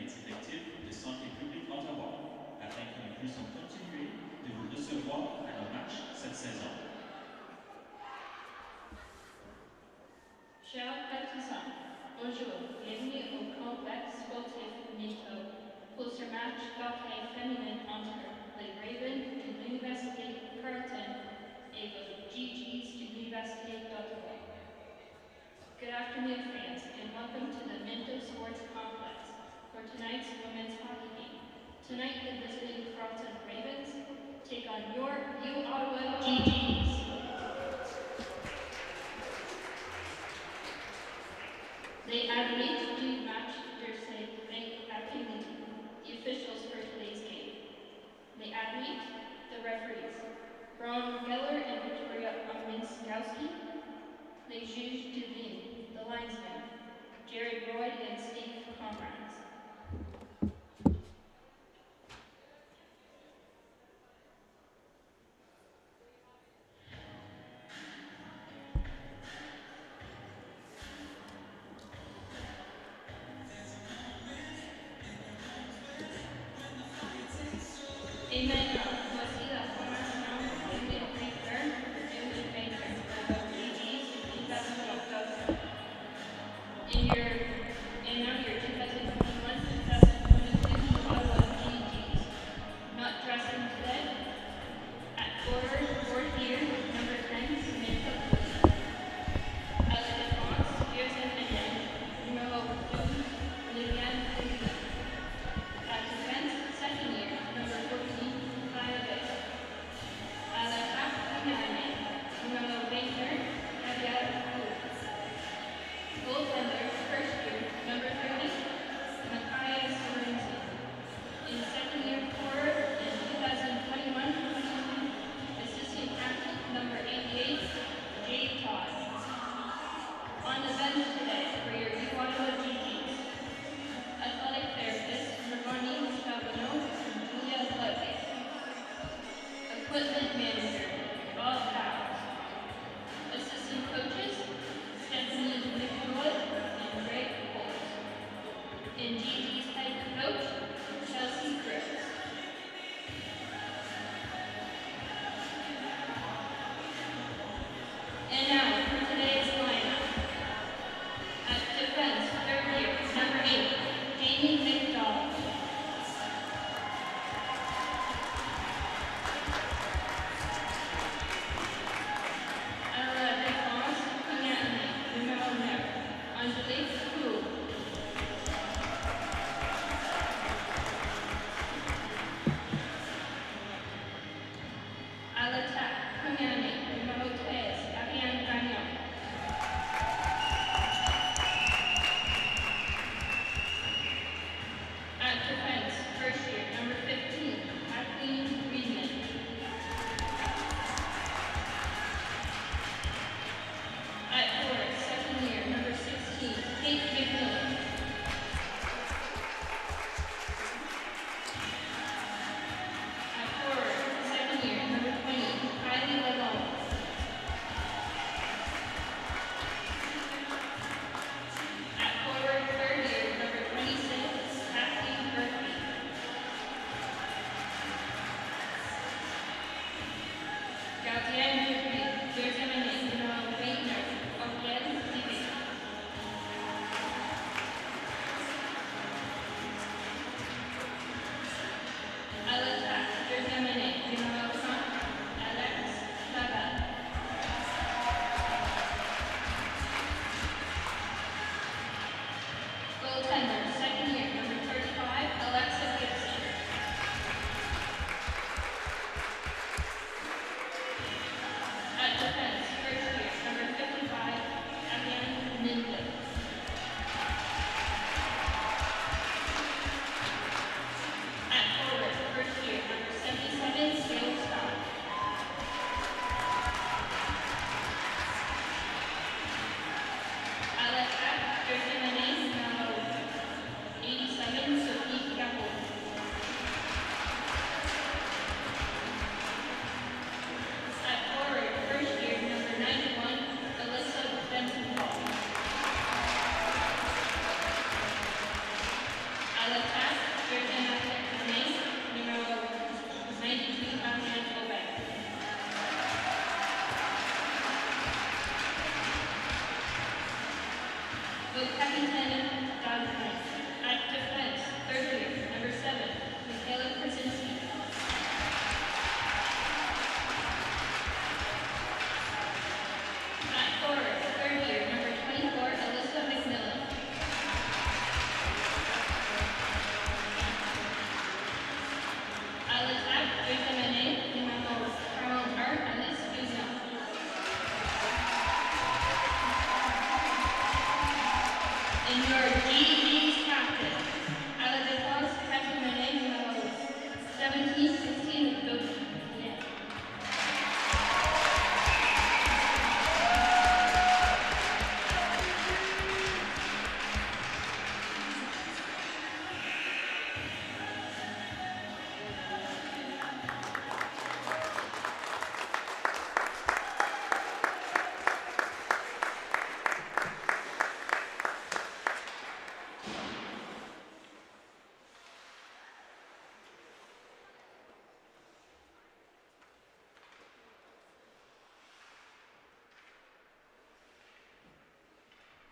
politique active de santé publique Ottawa, afin que nous puissions continuer de vous recevoir à nos matchs cette saison. Chers partisans, bonjour, bienvenue au complexe sportif Minto pour ce match d'hockey féminin entre les Ravens de l'Université Carleton et les GGs de l'Université d'Ottawa. Good afternoon, fans, and welcome to the Minto Sports Complex for tonight's women's hockey game. Tonight, the visiting Carleton Ravens take on your Ottawa GGs. Les arbitres du match de cette après-midi, the officials for today's game. Les arbitres, the referees, Ron Geller and Victoria Ominskowski. Les juges de ligne, the linesmen, Jared Royd and Steve Comrades. Et maintenant, voici la formation de l'électeur et de l'électeur of GGs de l'Université. In now your 2021-2022 Ottawa GGs. Not dressing today. At forward, fourth year, number 10, Samantha Lee. À la défense, deuxième année, numéro 12, Liliane Lee. At defense, second year, number 14, Kaya Bay. À l'attaque, première année, numéro 21, Gabrielle Wu. Goaltender, first year, number 30, Makaya Sorensen. In second year forward in 2021-22, assistant captain, number 88, Jade Todd. On the bench today for your Ottawa GGs, athletic therapist, Ravani Chabonneau and Julia Ludwig. Equipment manager, Bob Powers. Assistant coaches, Stephanie McLeod and Greg Holtz. And GG's head coach, Chelsea Griffiths. And now for today's lineup. At defense, third year, number 8, Jamie McDonald. À la défense, première année, numéro 9, Angelique Kou. À l'attaque, première année, numéro 13, Ariane Gagnon. At defense, first year, number 15, Kathleen Friedman. At forward, second year, number 16, Kate McMillan. At forward, second year, number 20, Kylie Lalonde. At forward, third year, number 26, Kathleen Murphy. Gardienne de but, deuxième année, numéro 29, Orielle Divé. À l'attaque, deuxième année, numéro 5, Alex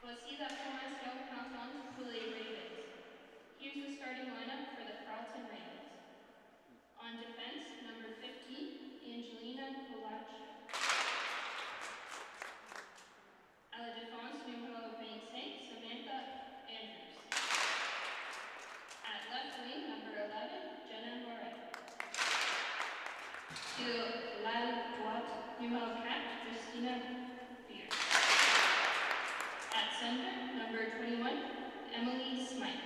Voici la formation Carleton pour les Ravens. Here's the starting lineup for the Carleton Ravens. On defense, number 15, Angelina Kolachuk. À la défense, numéro 25, Samantha Andrews. At left wing, number 11, Jenna Moret. Sur l'aile droite, numéro 4, Christina Beer. At center, number 21, Emily Smythe.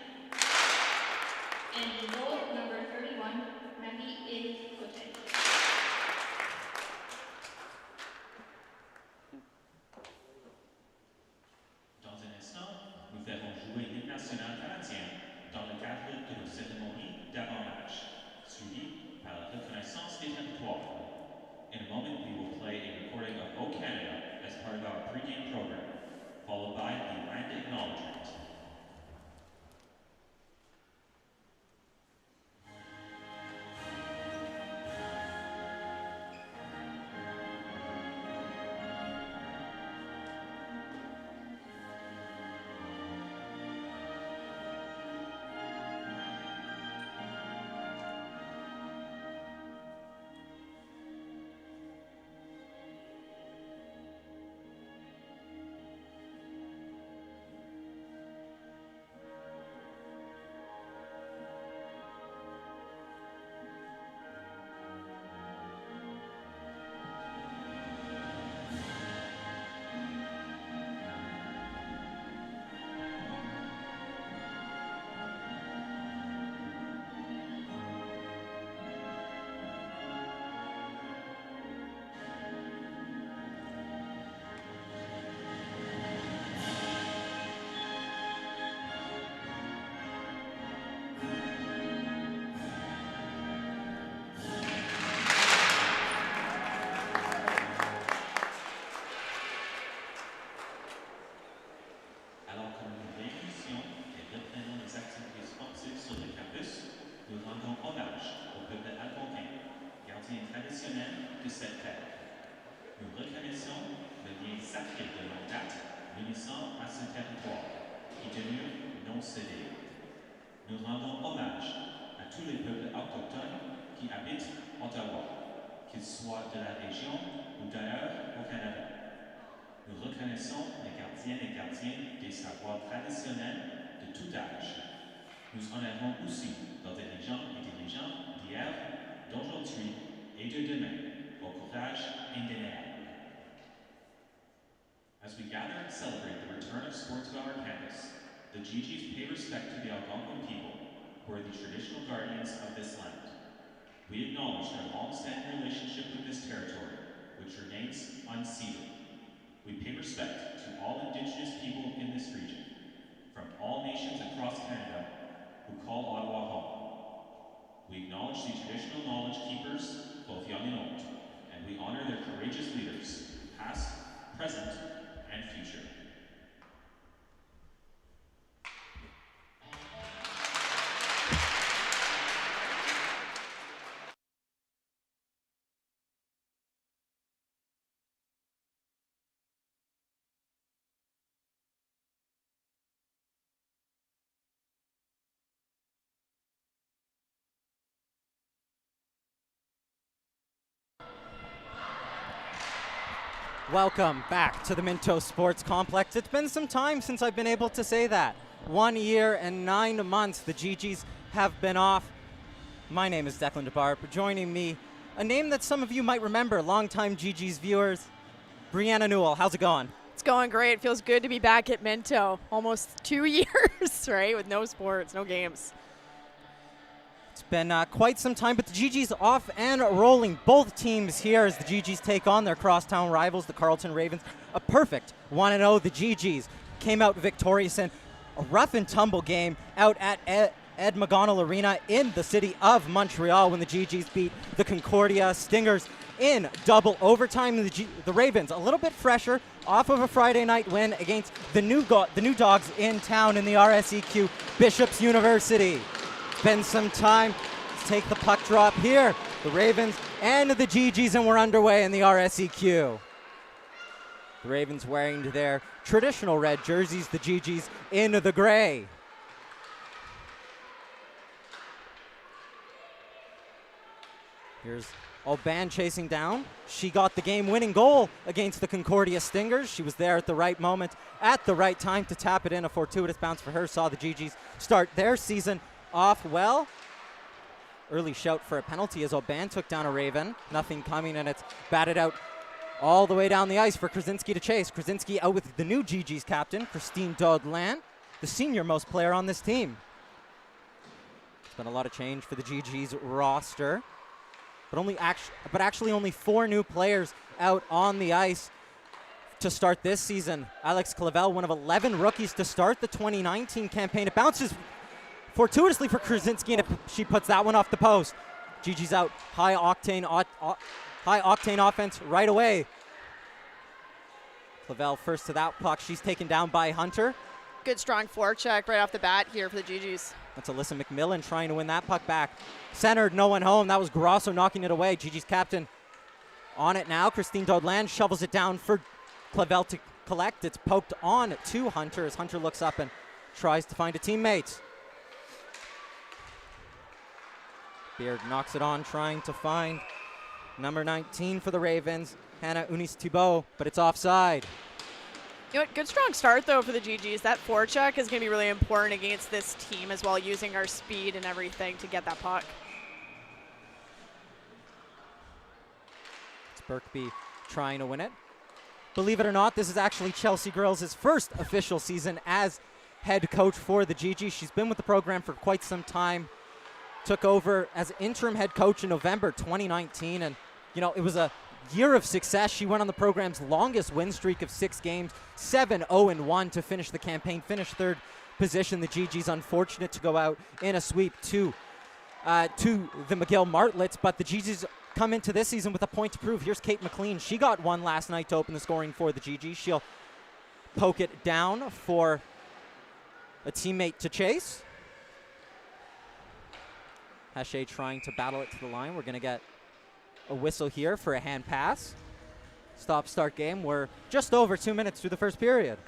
And in goal, number 31, Marie-Eve Cote. Dans un instant, nous verrons jouer l'hymne national canadien dans le cadre de nos cérémonies d'avant-match, suivi par la reconnaissance des territoires. In a moment, we will play a recording of O Canada as part of our pregame program, followed by the land acknowledgement. De cette terre. Nous reconnaissons le lien sacré de longue date unissant à ce territoire qui demeure non cédé. Nous rendons hommage à tous les peuples autochtones qui habitent Ottawa, qu'ils soient de la région ou d'ailleurs au Canada. Nous reconnaissons les gardiennes et gardiens des savoirs traditionnels de tout âge. Nous honorons aussi leurs dirigeants et dirigeants d'hier, d'aujourd'hui et de demain. Au courage indéniable. As we gather and celebrate the return of sport to our campus, the GGs pay respect to the Algonquin people, who are the traditional guardians of this land. We acknowledge their long-standing relationship with this territory, which remains unceded. We pay respect to all Indigenous people in this region, from all nations across Canada who call Ottawa home. We acknowledge the traditional knowledge keepers, both young and old, and we honor their courageous leaders, past, present, and future. Welcome back to the Minto Sports Complex. It's been some time since I've been able to say that. 1 year and 9 months the GGs have been off. My name is Declan DeBarp. Joining me, a name that some of you might remember, longtime GGs viewers, Brianna Newell. How's it going? It's going great. It feels good to be back at Minto. Almost 2 years, right, with no sports, no games. It's been quite some time, but the GGs off and rolling. Both teams here as the GGs take on their crosstown rivals, the Carleton Ravens. A perfect 1-0. The GGs came out victorious in a rough and tumble game out at Ed McGonnell Arena in the city of Montreal when the GGs beat the Concordia Stingers in double overtime. The Ravens, a little bit fresher, off of a Friday night win against the new dogs in town in the RSEQ, Bishop's University. Been some time. Let's take the puck drop here. The Ravens and the GGs, and we're underway in the RSEQ. The Ravens wearing their traditional red jerseys, the GGs in the gray. Here's Aubin chasing down. She got the game-winning goal against the Concordia Stingers. She was there at the right moment, at the right time to tap it in. A fortuitous bounce for her. Saw the GGs start their season off well. Early shout for a penalty as Aubin took down a Raven. Nothing coming, and it's batted out all the way down the ice for Krasinski to chase. Krasinski out with the new GG's captain, Christine Dodlin, the senior-most player on this team. It's been a lot of change for the GG's roster. But actually only 4 new players out on the ice to start this season. Alex Clavel, one of 11 rookies to start the 2019 campaign. It bounces fortuitously for Krasinski, and she puts that one off the post. GG's out. High octane offense right away. Clavel first to that puck. She's taken down by Hunter. Good strong forecheck right off the bat here for the GGs. That's Alyssa McMillan trying to win that puck back. Centered, no one home. That was Grosso knocking it away. GG's captain on it now. Christine Dodland shovels it down for Clavel to collect. It's poked on to Hunter as Hunter looks up and tries to find a teammate. Beard knocks it on, trying to find number 19 for the Ravens, Hannah Unis-Thibault, but it's offside. You know what, good strong start though for the GGs. That forecheck is going to be really important against this team as well, using our speed and everything to get that puck. It's Birkby trying to win it. Believe it or not, this is actually Chelsea Girls' first official season as head coach for the GGs. She's been with the program for quite some time. Took over as interim head coach in November 2019, and you know, it was a year of success. She went on the program's longest win streak of 6 games, 7-0-1 to finish the campaign, finished 3rd position. The GG's unfortunate to go out in a sweep to the McGill Martlets, but the GG's come into this season with a point to prove. Here's Kate McLean. She got one last night to open the scoring for the GG's. She'll poke it down for a teammate to chase. Hache trying to battle it to the line. We're going to get a whistle here for a hand pass. Stop-start game. We're just over 2 minutes through the first period.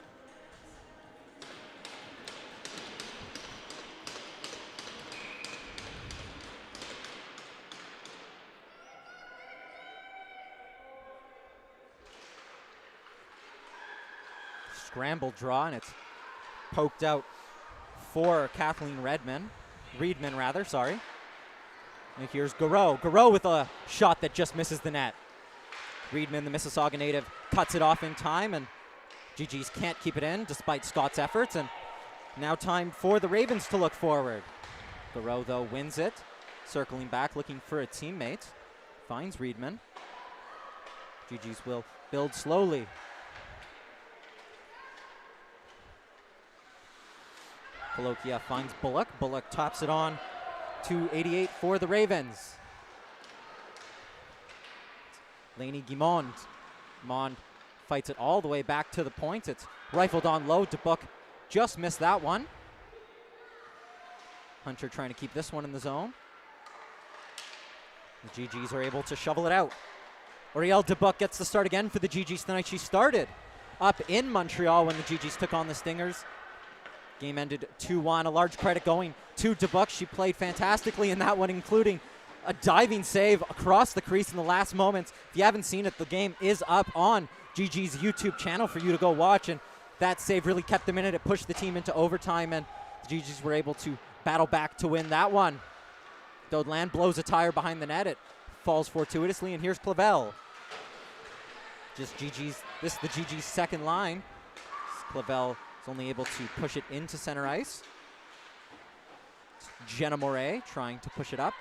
Scramble draw, and it's poked out for Kathleen Reedman, sorry. And here's Garreau. Garreau with a shot that just misses the net. Reedman, the Mississauga native, cuts it off in time, and GG's can't keep it in despite Scott's efforts. And now time for the Ravens to look forward. Garreau, though, wins it. Circling back, looking for a teammate. Finds Reedman. GG's will build slowly. Polokia finds Bullock. Bullock tops it on to 88 for the Ravens. Lainey Guimond. Guimond fights it all the way back to the point. It's rifled on low. DeBuck just missed that one. Hunter trying to keep this one in the zone. The GGs are able to shovel it out. Orielle DeBuck gets the start again for the GGs tonight. She started up in Montreal when the GGs took on the Stingers. Game ended 2-1. A large credit going to DeBuck. She played fantastically in that one, including a diving save across the crease in the last moments. If you haven't seen it, the game is up on GG's YouTube channel for you to go watch, and that save really kept them in it. It pushed the team into overtime, and the GGs were able to battle back to win that one. Dodland blows a tire behind the net. It falls fortuitously, and here's Clavel. Just GG's, this is the GG's second line. Clavel is only able to push it into center ice. It's Jenna Moret trying to push it up.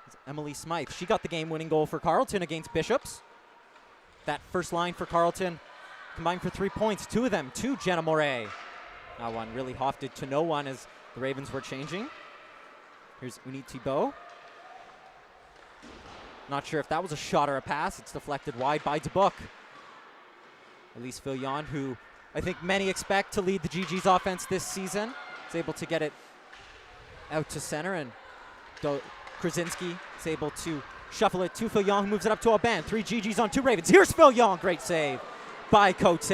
It's Emily Smythe. She got the game-winning goal for Carleton against Bishops. That first line for Carleton combined for 3 points. 2 of them to Jenna Moret. That one really hofted to no one as the Ravens were changing. Here's Uni Thibault. Not sure if that was a shot or a pass. It's deflected wide by DeBuck. Elise Fillon, who I think many expect to lead the GG's offense this season, is able to get it out to center, and Krasinski is able to shuffle it to Fillon, who moves it up to Aubin. 3 GGs on 2 Ravens. Here's Fillon, great save. by Cote.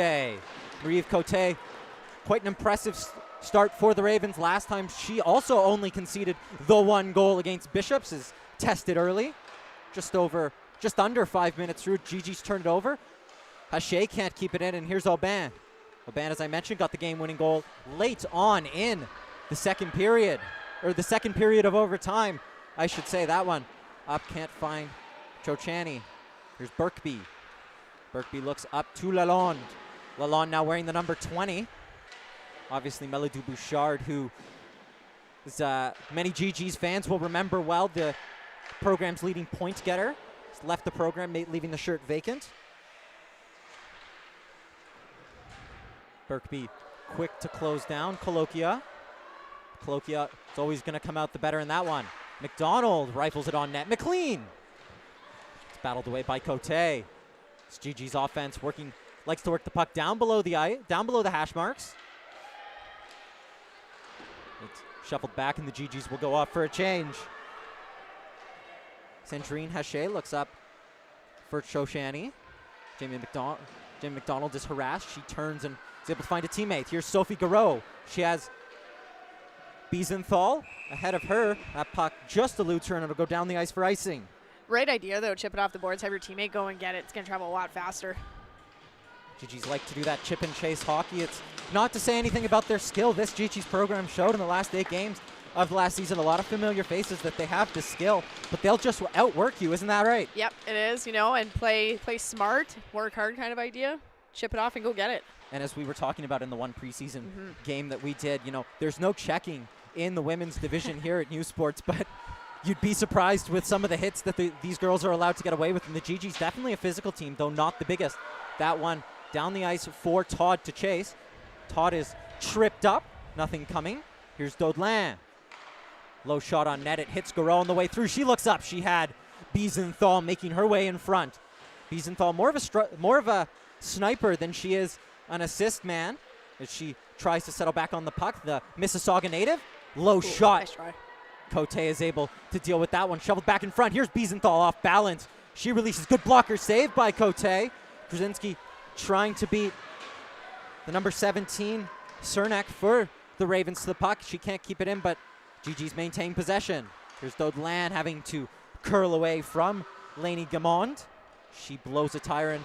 Marie Cote, quite an impressive start for the Ravens. Last time she also only conceded the 1 goal against Bishops, is tested early. Just under 5 minutes through, Gigi's turned it over. Haché can't keep it in, and here's Aubin. Aubin, as I mentioned, got the game-winning goal late on in the second period, or the second period of overtime, I should say. That one up, can't find Chochani. Here's Birkby. Birkby looks up to Lalonde. Lalonde now wearing the number 20. Obviously, Melody Bouchard, who is, many GG's fans will remember well, the program's leading point getter. He's left the program, leaving the shirt vacant. Birkby quick to close down. Colokia is always going to come out the better in that one. McDonald rifles it on net. McLean. It's battled away by Cote. It's GG's offense likes to work the puck down below the hash marks. It's shuffled back, and the GG's will go off for a change. Sandrine Haché looks up for Chochani. Jamie McDonald is harassed. She turns and is able to find a teammate. Here's Sophie Garreau. She has Biesenthal ahead of her. That puck just eludes her, and it'll go down the ice for icing. Great idea, though. Chip it off the boards, have your teammate go and get it. It's going to travel a lot faster. GG's like to do that chip and chase hockey. It's not to say anything about their skill. This GG's program showed in the last 8 games of the last season a lot of familiar faces that they have the skill, but they'll just outwork you. Isn't that right? Yep, it is, and play smart, work hard kind of idea. Chip it off and go get it. And as we were talking about in the one preseason game that we did, there's no checking in the women's division here at New Sports, but you'd be surprised with some of the hits that these girls are allowed to get away with. And the GG's definitely a physical team, though not the biggest. That one down the ice for Todd to chase. Todd is tripped up, nothing coming. Here's Daudelin. Low shot on net, it hits Garreau on the way through. She looks up, she had Biesenthal making her way in front. Biesenthal more of a sniper than she is an assist man, as she tries to settle back on the puck. The Mississauga native, low shot. Nice try. Cote is able to deal with that one. Shoveled back in front. Here's Biesenthal off balance. She releases. Good blocker save by Cote. Krasinski trying to beat the number 17, Cernak, for the Ravens to the puck. She can't keep it in, but GG's maintain possession. Here's Daudelin having to curl away from Lainey Guimond. She blows a tire, and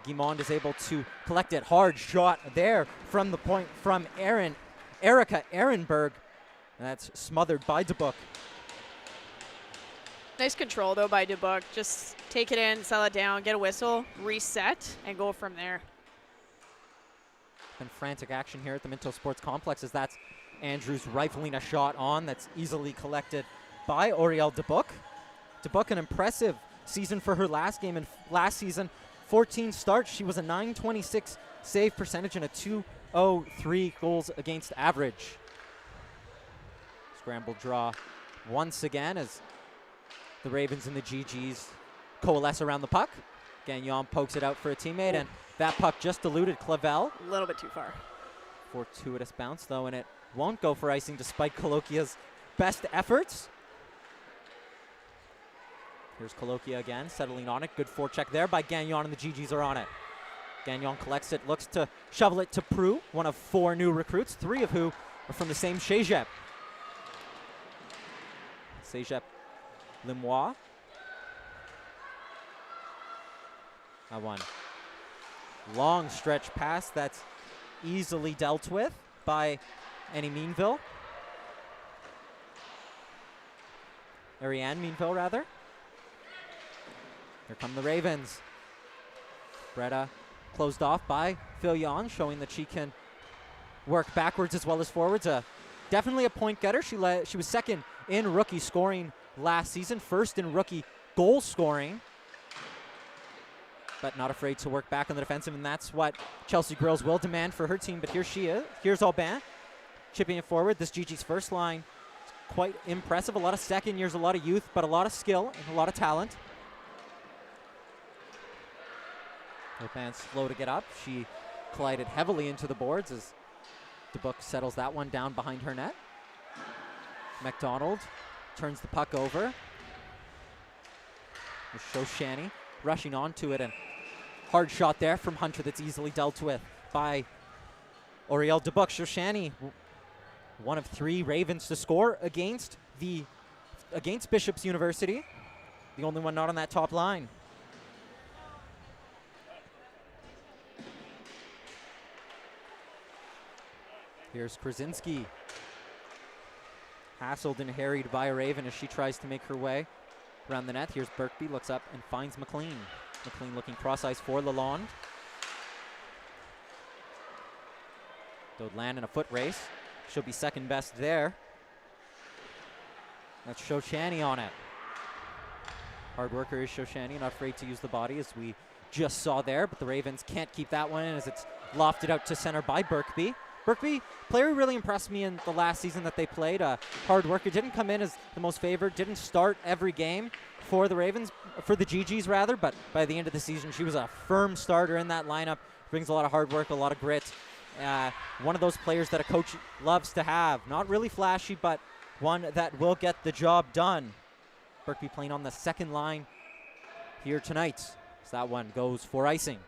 Guimond is able to collect it. Hard shot there from the point from Erica Ehrenberg. And that's smothered by Dubuc. Nice control, though, by Dubuc. Just take it in, settle it down, get a whistle, reset, and go from there. Been frantic action here at the Minto Sports Complex, as that's Andrews rifling a shot on that's easily collected by Oriel Dubuc. Dubuc, an impressive season for her last game, and last season 14 starts. She was a .926 save percentage and a .203 goals against average. Scramble draw once again as the Ravens and the GGs coalesce around the puck. Gagnon pokes it out for a teammate, and that puck just eluded Clavel. A little bit too far. Fortuitous bounce, though, and it won't go for icing despite Coloquia's best efforts. Here's Coloquia again, settling on it. Good forecheck there by Gagnon, and the GGs are on it. Gagnon collects it, looks to shovel it to Prue, one of 4 new recruits, 3 of who are from the same Cégep. Cégep Limois. That one. Long stretch pass that's easily dealt with by Annie Meanville. Ariane Meanville, rather. Here come the Ravens. Bretta closed off by Filion, showing that she can work backwards as well as forwards. Definitely a point getter. She was second in rookie scoring last season, first in rookie goal scoring, but not afraid to work back on the defensive, and that's what Chelsea Grills will demand for her team. But here she is. Here's Aubin chipping it forward. This GG's first line is quite impressive. A lot of second years, a lot of youth, but a lot of skill and a lot of talent. Aubin slow to get up. She collided heavily into the boards as Dubuc settles that one down behind her net. McDonald turns the puck over. Shoshani rushing onto it, and Hard shot there from Hunter that's easily dealt with by Oriel Dubuc. Shoshani, one of 3 Ravens to score against Bishop's University. The only one not on that top line. Here's Krasinski. Hassled and harried by a Raven as she tries to make her way around the net. Here's Birkby, looks up and finds McLean. McLean looking cross-ice for Lalonde. They'll land in a foot race. She'll be second best there. That's Shoshani on it. Hard worker is Shoshani, not afraid to use the body as we just saw there, but the Ravens can't keep that one in as it's lofted out to center by Birkby. Birkby, player who really impressed me in the last season that they played. Hard worker, didn't come in as the most favored, didn't start every game for the Ravens, for the GGs rather, but by the end of the season, she was a firm starter in that lineup. Brings a lot of hard work, a lot of grit. One of those players that a coach loves to have. Not really flashy, but one that will get the job done. Birkby playing on the second line here tonight. So that one goes for icing.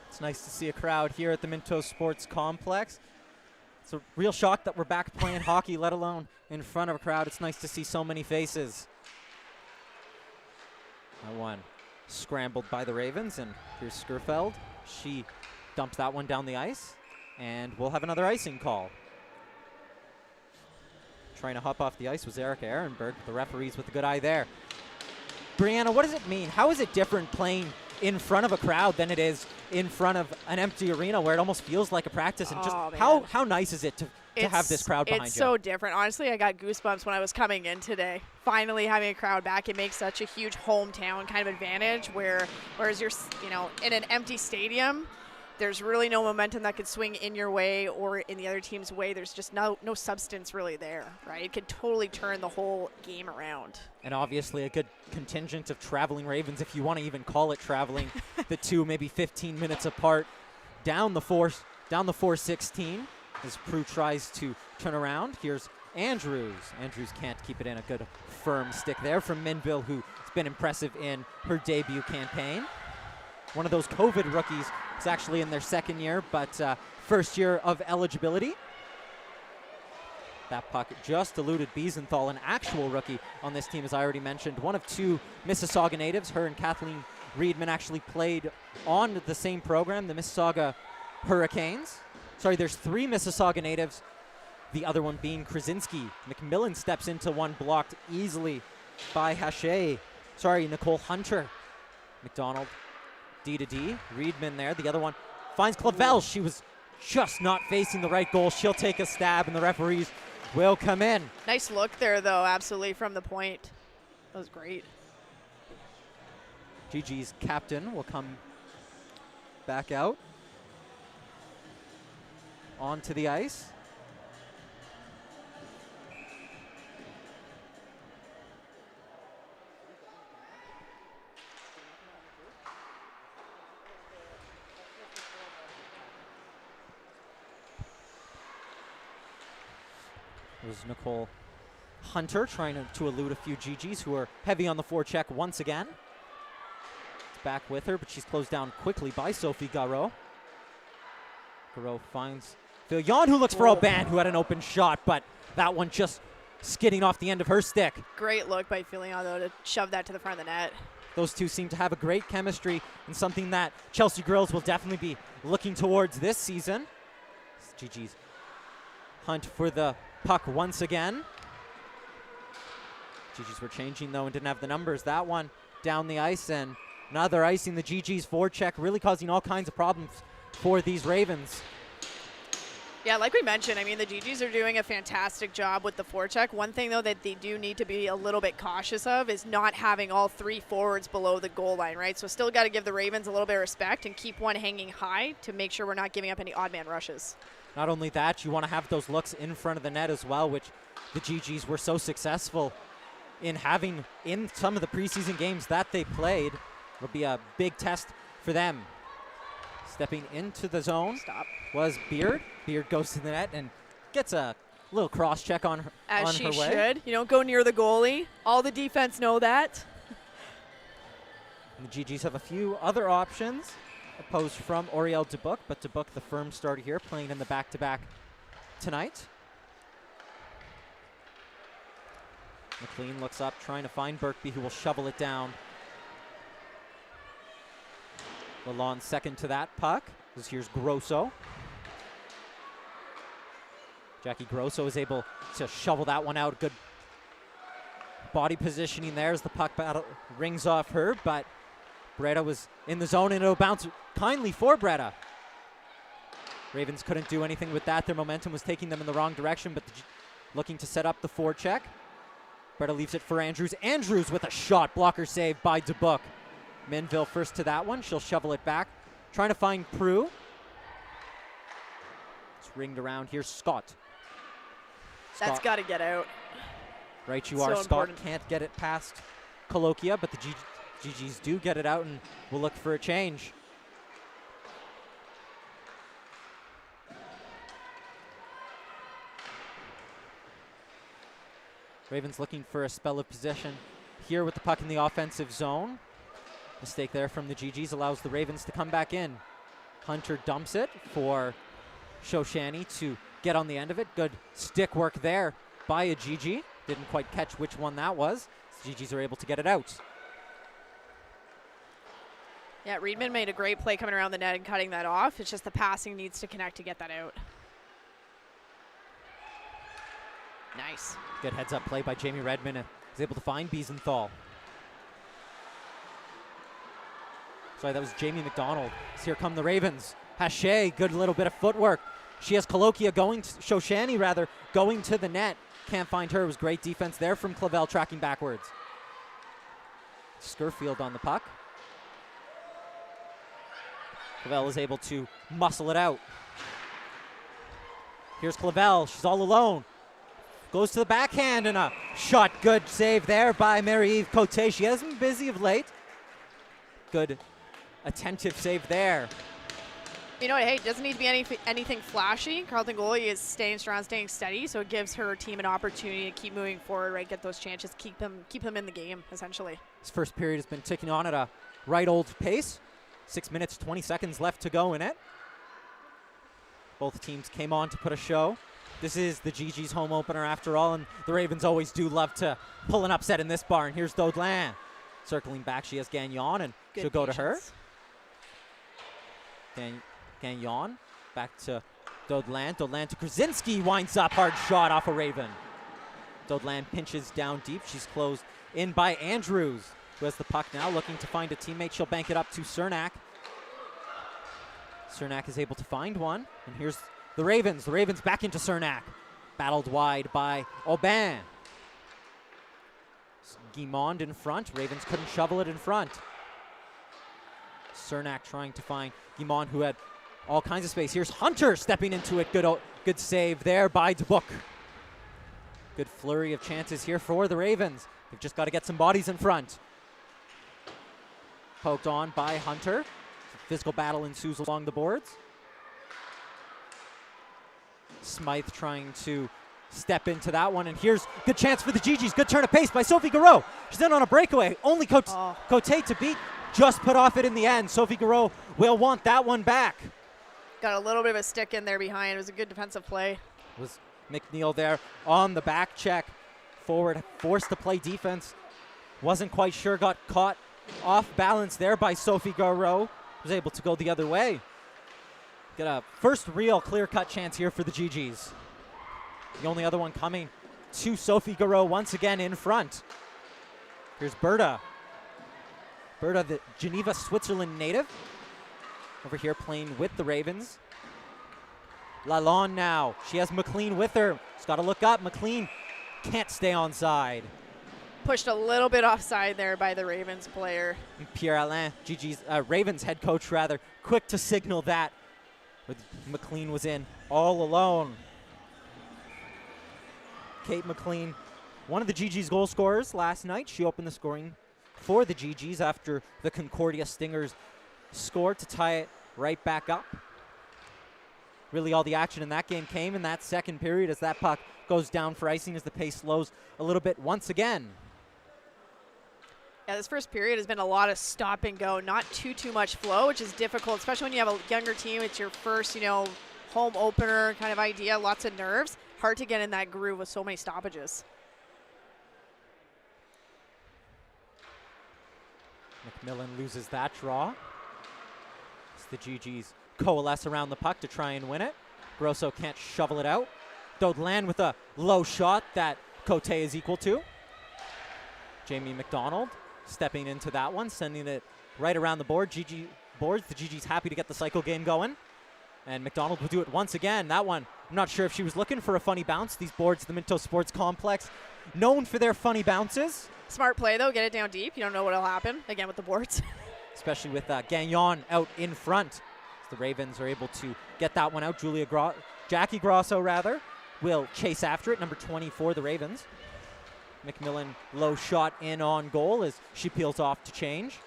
It's nice to see a crowd here at the Minto Sports Complex. It's a real shock that we're back playing hockey, let alone in front of a crowd. It's nice to see so many faces. That one scrambled by the Ravens, and here's Skurfeld. She dumps that one down the ice, and we'll have another icing call. Trying to hop off the ice was Erica Ehrenberg. The referees with a good eye there. Brianna, what does it mean? How is it different playing in front of a crowd than it is in front of an empty arena where it almost feels like a practice? And just how nice is it to have this crowd behind you? It's so different. Honestly, I got goosebumps when I was coming in today. Finally having a crowd back, it makes such a huge hometown kind of advantage whereas you're, in an empty stadium, there's really no momentum that could swing in your way or in the other team's way. There's just no substance really there, right? It could totally turn the whole game around. And obviously a good contingent of traveling Ravens, if you want to even call it traveling, the two maybe 15 minutes apart down the 416 as Prue tries to turn around. Here's Andrews. Andrews can't keep it in. A good firm stick there from Minville, who's been impressive in her debut campaign. One of those COVID rookies is actually in their second year, but first year of eligibility. That puck just eluded Biesenthal, an actual rookie on this team, as I already mentioned. One of 2 Mississauga natives. Her and Kathleen Reedman actually played on the same program, the Mississauga Hurricanes. Sorry, there's 3 Mississauga natives, the other one being Krasinski. McMillan steps into one, blocked easily by Nicole Hunter. McDonald, D-to-D, Reedman there. The other one finds Clavel. She was just not facing the right goal. She'll take a stab, and the referees will come in. Nice look there, though, absolutely, from the point. That was great. GG's captain will come back out onto the ice. It was Nicole Hunter trying to elude a few GGs who are heavy on the forecheck once again. It's back with her, but she's closed down quickly by Sophie Garreau. Garreau finds Filion, who looks for Aubin, who had an open shot, but that one just skidding off the end of her stick. Great look by Filion, though, to shove that to the front of the net. Those two seem to have a great chemistry and something that Chelsea girls will definitely be looking towards this season. GG's hunt for the puck once again. GG's were changing, though, and didn't have the numbers. That one down the ice, and another icing the GG's forecheck, really causing all kinds of problems for these Ravens. Yeah, like we mentioned, I mean, the GGs are doing a fantastic job with the forecheck. One thing, though, that they do need to be a little bit cautious of is not having all 3 forwards below the goal line, right? So still got to give the Ravens a little bit of respect and keep one hanging high to make sure we're not giving up any odd man rushes. Not only that, you want to have those looks in front of the net as well, which the GGs were so successful in having in some of the preseason games that they played. It'll be a big test for them. Stepping into the zone was Beard. Beard goes to the net and gets a A little cross check on her, As on she her way. should. You don't go near the goalie. All the defense know that. And the GGs have a few other options. A post from Oriel Dubuc, but Dubuc, the firm starter here, playing in the back-to-back tonight. McLean looks up, trying to find Birkby, who will shovel it down. Lalonde second to that puck. Here's Grosso. Jackie Grosso is able to shovel that one out. Good body positioning there as the puck battle rings off her, but Breda was in the zone and it'll bounce kindly for Breda. Ravens couldn't do anything with that. Their momentum was taking them in the wrong direction, but looking to set up the forecheck. Breda leaves it for Andrews. Andrews with a shot blocker save by Dubuc. Minville first to that one. She'll shovel it back. Trying to find Prue. It's ringed around. Here's Scott. That's got to get out. Right you So are. Scott important. can't get it past Colloquia, but the GGs do get it out and will look for a change. Ravens looking for a spell of possession here with the puck in the offensive zone. Mistake there from the GGs allows the Ravens to come back in. Hunter dumps it for Shoshani to get on the end of it. Good stick work there by a GG. Didn't quite catch which one that was. The GGs are able to get it out. Yeah, Reedman made a great play coming around the net and cutting that off. It's just the passing needs to connect to get that out. Nice. Good heads-up play by Jamie Redmond. Is able to find Biesenthal. Sorry, that was Jamie McDonald. So here come the Ravens. Hache, good little bit of footwork. She has Colloquia going, Shoshani rather, going to the net. Can't find her. It was great defense there from Clavel tracking backwards. Scurfield on the puck. Clavel is able to muscle it out. Here's Clavel. She's all alone. Goes to the backhand and a shot. Good save there by Marie-Eve Cote. She has been busy of late. Good attentive save there. You know what, hey, it doesn't need to be anything flashy. Carleton goalie is staying strong, staying steady, so it gives her team an opportunity to keep moving forward, right? Get those chances, keep them in the game, essentially. This first period has been ticking on at a right old pace. 6 minutes, 20 seconds left to go in it. Both teams came on to put a show. This is the GG's home opener after all, and the Ravens always do love to pull an upset in this barn. Here's Daudlin. Circling back, she has Gagnon, and Good she'll go to her. patience. Gagnon back to Daudlin. Daudlin to Krasinski. Winds up. Hard shot off a Raven. Daudlin pinches down deep. She's closed in by Andrews, who has the puck now, looking to find a teammate. She'll bank it up to Cernak. Cernak is able to find one. And here's the Ravens. The Ravens back into Cernak. Battled wide by Aubin. Guimond in front. Ravens couldn't shovel it in front. Cernak trying to find Guimond, who had all kinds of space. Here's Hunter stepping into it. Good save there by Dubuc. Good flurry of chances here for the Ravens. They've just got to get some bodies in front. Poked on by Hunter. Physical battle ensues along the boards. Smythe trying to step into that one, and here's good chance for the GGs. Good turn of pace by Sophie Garreau. She's in on a breakaway. Only Cote to beat. Just put off it in the end. Sophie Garreau will want that one back. Got a little bit of a stick in there behind. It was a good defensive play. Was McNeil there on the back check. Forward forced to play defense. Wasn't quite sure. Got caught off balance there by Sophie Garreau. Was able to go the other way. Get a first real clear-cut chance here for the GGs. The only other one coming to Sophie Garreau once again in front. Here's Berta. Berta, the Geneva, Switzerland native. Over here playing with the Ravens. Lalonde now. She has McLean with her. She's got to look up. McLean can't stay onside. Pushed a little bit offside there by the Ravens player. And Pierre-Alain, Ravens head coach rather, quick to signal that. But McLean was in all alone. Kate McLean, one of the GG's goal scorers last night. She opened the scoring for the GGs after the Concordia Stingers scored to tie it right back up. really all the action in that game came in that second period as that puck goes down for icing as the pace slows a little bit once again. Yeah, this first period has been a lot of stop and go, not too much flow, which is difficult, especially when you have a younger team. It's your first, home opener kind of idea, lots of nerves. Hard to get in that groove with so many stoppages. McMillan loses that draw. As the GGs coalesce around the puck to try and win it. Grosso can't shovel it out. Daudelain with a low shot that Cote is equal to. Jamie McDonald stepping into that one, sending it right around the board. Boards. The GG's happy to get the cycle game going. And McDonald will do it once again. That one, I'm not sure if she was looking for a funny bounce. These boards, the Minto Sports Complex, known for their funny bounces. Smart play, though. Get it down deep. You don't know what will happen, again, with the boards. Especially with Gagnon out in front. The Ravens are able to get that one out. Jackie Grosso, will chase after it. Number 20 for the Ravens. McMillan, low shot in on goal as she peels off to change.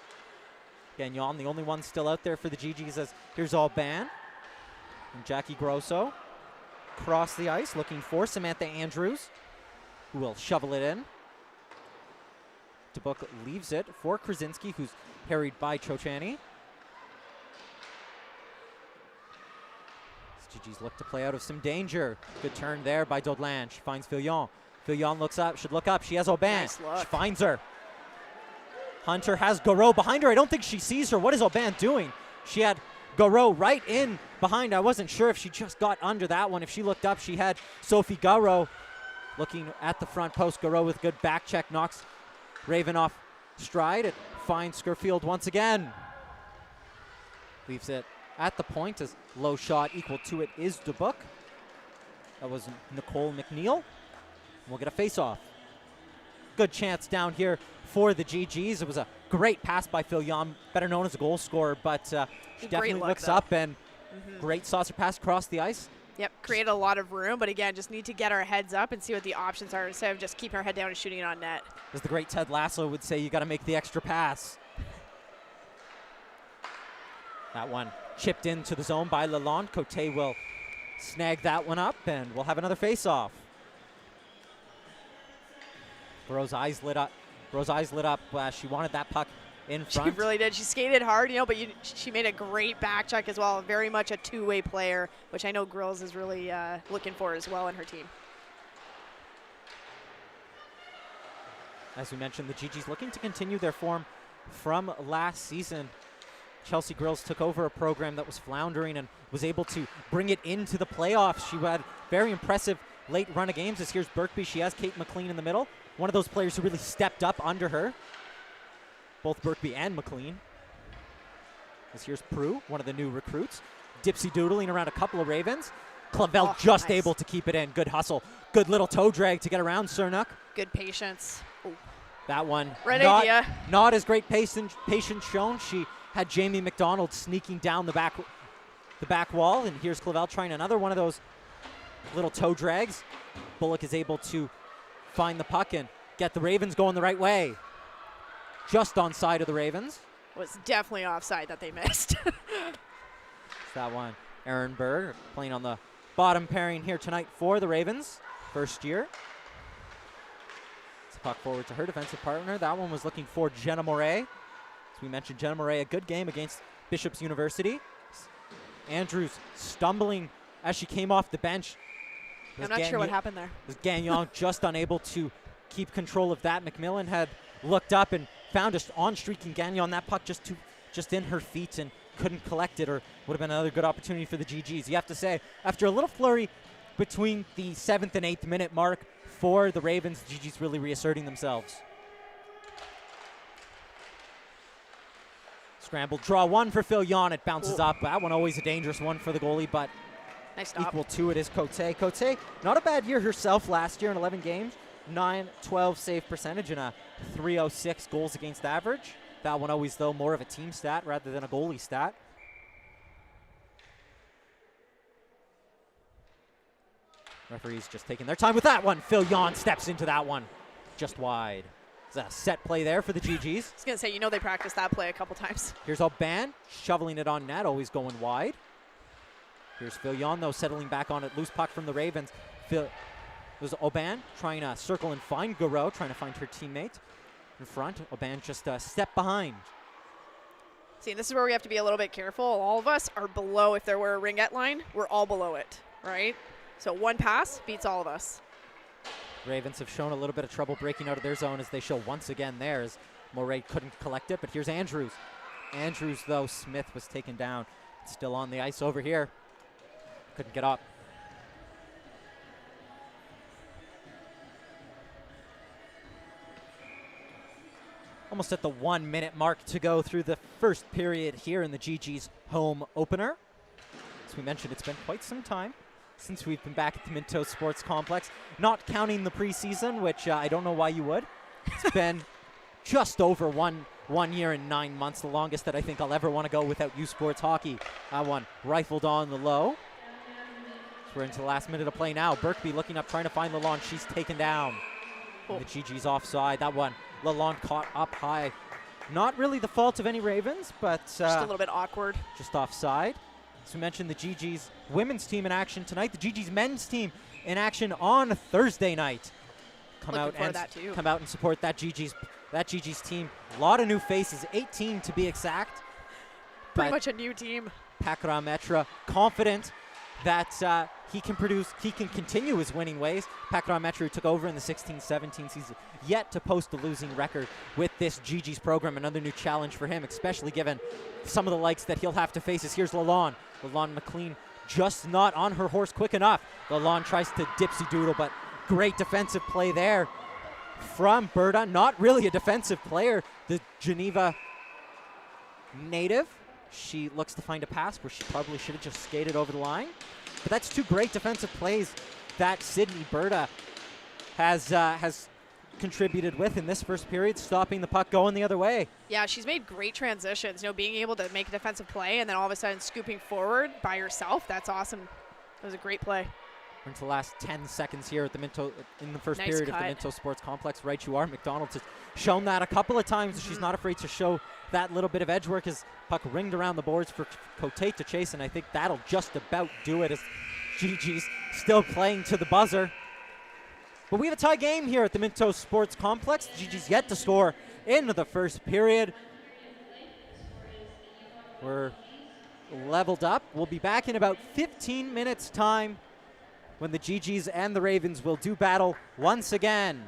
Gagnon, the only one still out there for the GGs, as here's Alban. And Jackie Grosso across the ice looking for Samantha Andrews, who will shovel it in. Dubuc leaves it for Krasinski, who's harried by Chochani. GG's look to play out of some danger. Good turn there by Daudelain. She finds Fillon. Fillon looks up, should look up. She has Aubin. Nice look. She finds her. Hunter has Garreau behind her. I don't think she sees her. What is Aubin doing? She had Garreau right in behind. I wasn't sure if she just got under that one. If she looked up, she had Sophie Garreau looking at the front post. Garreau with good back check knocks Raven off stride. It finds Skurfield once again. Leaves it at the point as low shot equal to it is Dubuc. That was Nicole McNeil. We'll get a face-off. Good chance down here for the GGs. It was a great pass by Fillon, better known as a goal scorer, but she definitely looks up and great saucer pass across the ice. Yep, created a lot of room, but again, just need to get our heads up and see what the options are instead of just keeping our head down and shooting it on net. As the great Ted Lasso would say, you got to make the extra pass. That one chipped into the zone by Lalonde. Cote will snag that one up, and we'll have another face-off. Rose eyes lit up. She wanted that puck in front. She really did. She skated hard, but she made a great back check as well. Very much a two-way player, which I know Grills is really looking for as well in her team. As we mentioned, the GG's looking to continue their form from last season. Chelsea Grills took over a program that was floundering and was able to bring it into the playoffs. She had very impressive late run of games. As here's Birkby. She has Kate McLean in the middle. One of those players who really stepped up under her. Both Birkby and McLean. As here's Prue, one of the new recruits. Dipsy doodling around a couple of Ravens. Clavel just nice. Able to keep it in. Good hustle. Good little toe drag to get around Cernuk. Good patience. Ooh. That one. Right idea. Not as great patience shown. She had Jamie McDonald sneaking down the back wall. And here's Clavel trying another one of those little toe drags. Bullock is able to find the puck and get the Ravens going the right way. Just on side of the Ravens. Was definitely offside that they missed. It's that one. Aaron Berg playing on the bottom pairing here tonight for the Ravens. First year. It's a puck forward to her defensive partner. That one was looking for Jenna Moray. As we mentioned, Jenna Moray, a good game against Bishop's University. Andrews stumbling as she came off the bench. I'm not sure what happened there. Gagnon just unable to keep control of that. McMillan had looked up and found us on streaking Gagnon. That puck just in her feet and couldn't collect it, or would have been another good opportunity for the GGs. You have to say, after a little flurry between the 7th and 8th minute mark for the Ravens, the GGs really reasserting themselves. Scramble draw one for Fillon. It bounces up. That one always a dangerous one for the goalie, but nice stop. Equal to it is Cote. Cote, not a bad year herself last year in 11 games. 912 save percentage and a 306 goals against average. That one always, though, more of a team stat rather than a goalie stat. Referees just taking their time with that one. Fillon steps into that one. Just wide. It's a set play there for the GGs. I was going to say, they practiced that play a couple times. Here's Aubin shoveling it on net, always going wide. Here's Filion, though, settling back on it. Loose puck from the Ravens. It was Aubin trying to circle and find Garreau, trying to find her teammate in front. Aubin just a step behind. See, this is where we have to be a little bit careful. All of us are below. If there were a ringette line, we're all below it, right? So one pass beats all of us. Ravens have shown a little bit of trouble breaking out of their zone as they show once again theirs. Moray couldn't collect it, but here's Andrews. Andrews, though, Smith was taken down. Still on the ice over here. Couldn't get up. Almost at the 1 minute mark to go through the first period here in the GG's home opener. As we mentioned, it's been quite some time since we've been back at the Minto Sports Complex, not counting the preseason, which I don't know why you would. It's been just over one year and 9 months, the longest that I think I'll ever want to go without U Sports hockey. That one rifled on the low. So we're into the last minute of play now. Birkby looking up, trying to find Lalonde. She's taken down. Oh. The GG's offside. That one, Lalonde caught up high. Not really the fault of any Ravens, but just a little bit awkward. Just offside. As we mentioned, the GG's women's team in action tonight. The GG's men's team in action on Thursday night. Come out and support that GG's team. A lot of new faces, 18 to be exact. Pretty much a new team. Pakra Metra confident that he can continue his winning ways. Pakra Metra, who took over in the 16-17 season, yet to post a losing record with this GG's program. Another new challenge for him, especially given some of the likes that he'll have to face. Here's Lalonde. Lalonde McLean just not on her horse quick enough. Lalonde tries to dipsy doodle, but great defensive play there from Berta. Not really a defensive player, the Geneva native. She looks to find a pass where she probably should have just skated over the line. But that's two great defensive plays that Sydney Berta has contributed with in this first period, stopping the puck going the other way. Yeah, she's made great transitions, being able to make a defensive play and then all of a sudden scooping forward by herself. That's awesome. It was a great play. We're into the last 10 seconds here at the Minto, in the first period of the Minto Sports Complex. Right you are. McDonald's has shown that a couple of times. She's not afraid to show that little bit of edge work as puck ringed around the boards for Cote to chase, and I think that'll just about do it as GG's still playing to the buzzer. But we have a tie game here at the Minto Sports Complex. GG's yet to score into the first period. We're leveled up. We'll be back in about 15 minutes' time when the GG's and the Ravens will do battle once again.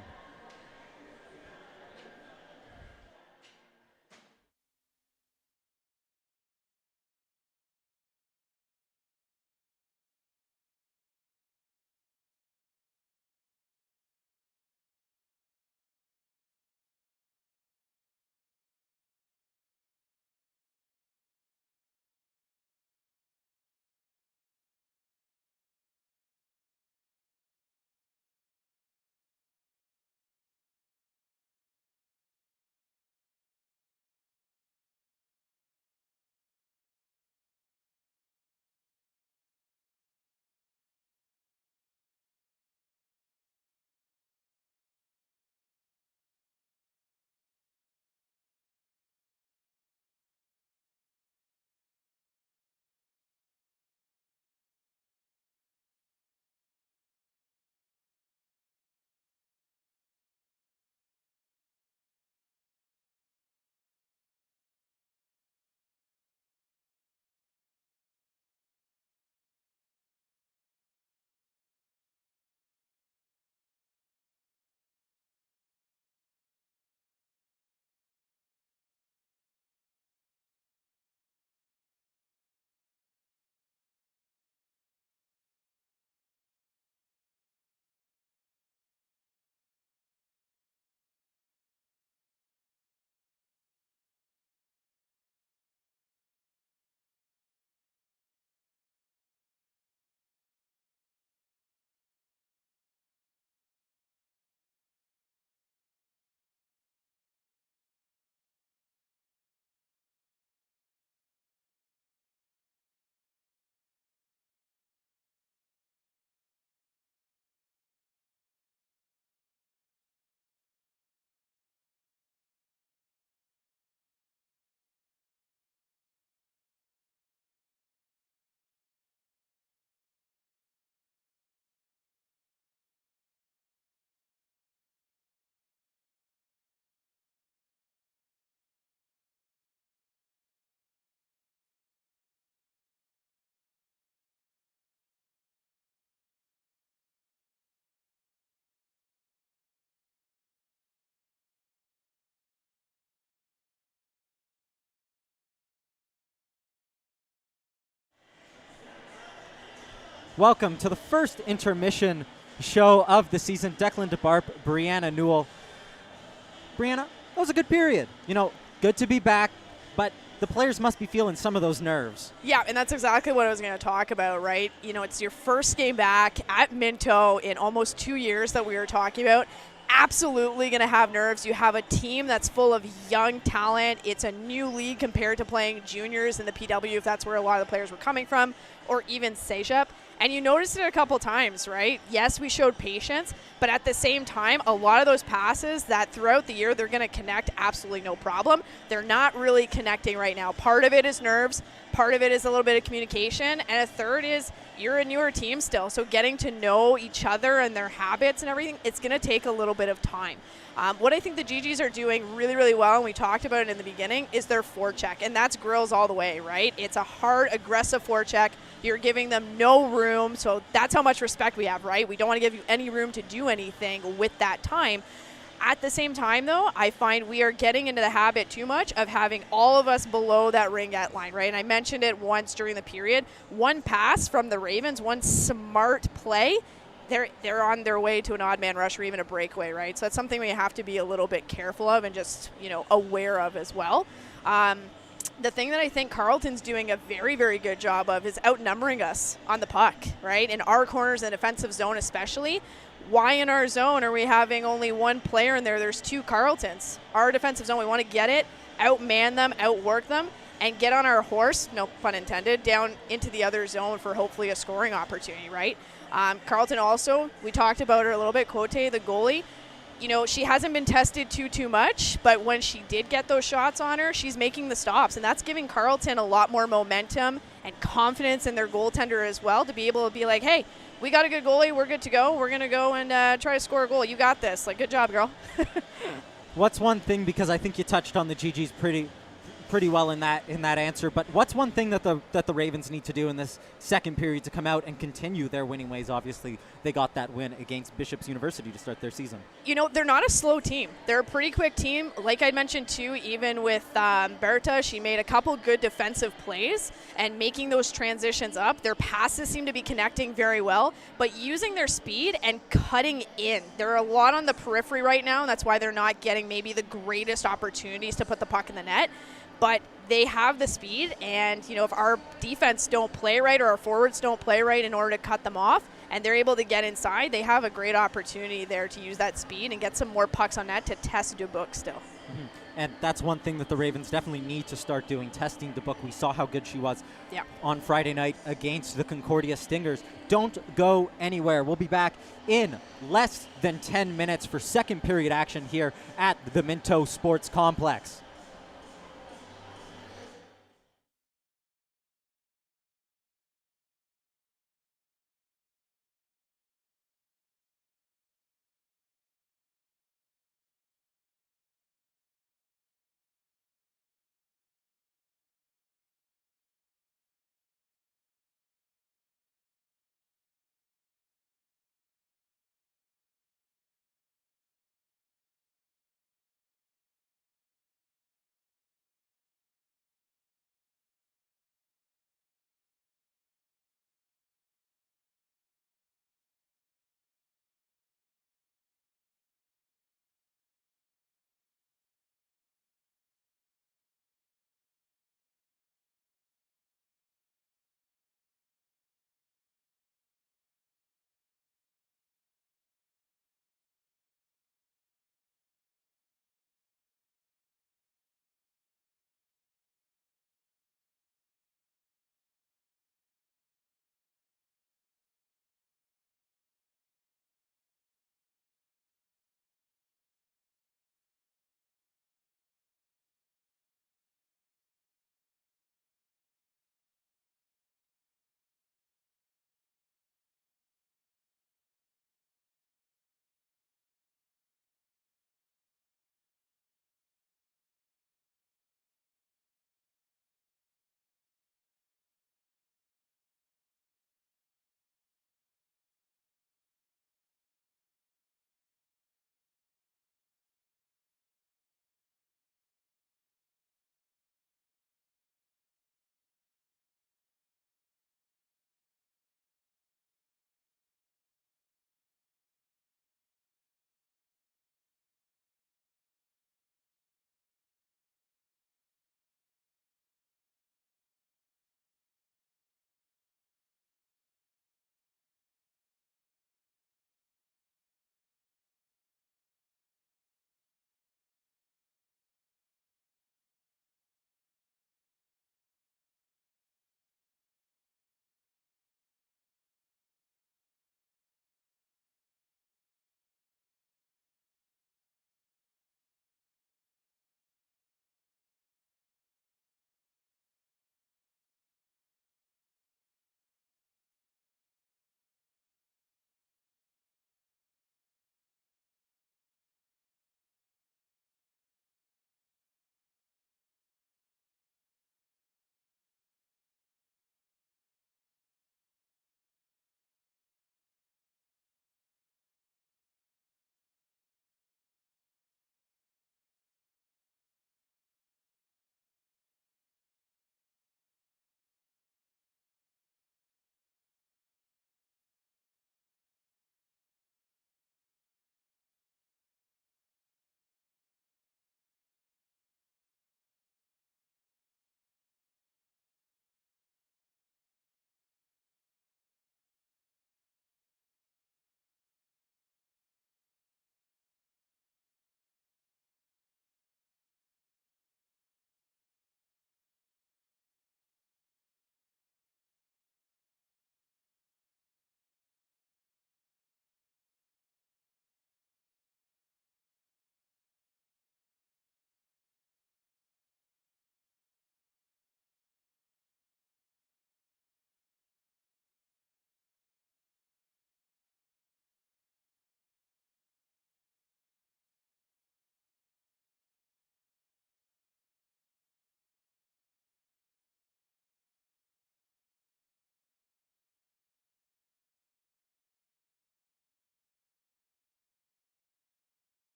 welcome to the first intermission show of the season. Declan DeBarp, Brianna Newell. Brianna, that was a good period. You know, good to be back, but the players must be feeling some of those nerves. Yeah, and that's exactly what I was going to talk about, right? You know, it's your first game back at Minto in almost 2 years that we were talking about. Absolutely going to have nerves. You have a team that's full of young talent. It's a new league compared to playing juniors in the PW, if that's where a lot of the players were coming from, or even CEGEP. And you noticed it a couple times, right? Yes, we showed patience, but at the same time, a lot of those passes that throughout the year they're going to connect absolutely no problem. They're not really connecting right now. Part of it is nerves, part of it is a little bit of communication, and a third is you're a newer team still, so getting to know each other and their habits and everything, it's going to take a little bit of time. What I think the GGs are doing really, really well, and we talked about it in the beginning, is their forecheck, and that's grills all the way, right? It's a hard, aggressive forecheck. You're giving them no room, so that's how much respect we have, right? We don't want to give you any room to do anything with that time. At the same time, though, I find we are getting into the habit too much of having all of us below that ringette line, right? And I mentioned it once during the period. One pass from the Ravens, one smart play, they're on their way to an odd man rush or even a breakaway, right? So that's something we have to be a little bit careful of and just, you know, aware of as well. The thing that I think Carleton's doing a very, very good job of is outnumbering us on the puck, right? In our corners and defensive zone especially. Why in our zone are we having only one player in there? There's two Carletons. Our defensive zone, we want to get it, outman them, outwork them, and get on our horse, no pun intended, down into the other zone for hopefully a scoring opportunity, right? Carleton also, we talked about her a little bit, Cote, the goalie. You know, she hasn't been tested too much, but when she did get those shots on her, she's making the stops, and that's giving Carleton a lot more momentum and confidence in their goaltender as well to be able to be like, hey, we got a good goalie, we're good to go, we're going to go and try to score a goal. You got this. Like, good job, girl. What's one thing, because I think you touched on the GGs pretty well in that answer, but what's one thing that the Ravens need to do in this second period to come out and continue their winning ways? Obviously, they got that win against Bishop's University to start their season. You know, they're not a slow team. They're a pretty quick team. Like I mentioned too, even with Berta, she made a couple good defensive plays and making those transitions up. Their passes seem to be connecting very well, but using their speed and cutting in. They're a lot on the periphery right now, and that's why they're not getting maybe the greatest opportunities to put the puck in the net. But they have the speed, and you know, if our defense don't play right or our forwards don't play right in order to cut them off, and they're able to get inside, they have a great opportunity there to use that speed and get some more pucks on net to test Dubuque still. Mm-hmm. And that's one thing that the Ravens definitely need to start doing, testing Dubuque. We saw how good she was on Friday night against the Concordia Stingers. Don't go anywhere. We'll be back in less than 10 minutes for second period action here at the Minto Sports Complex.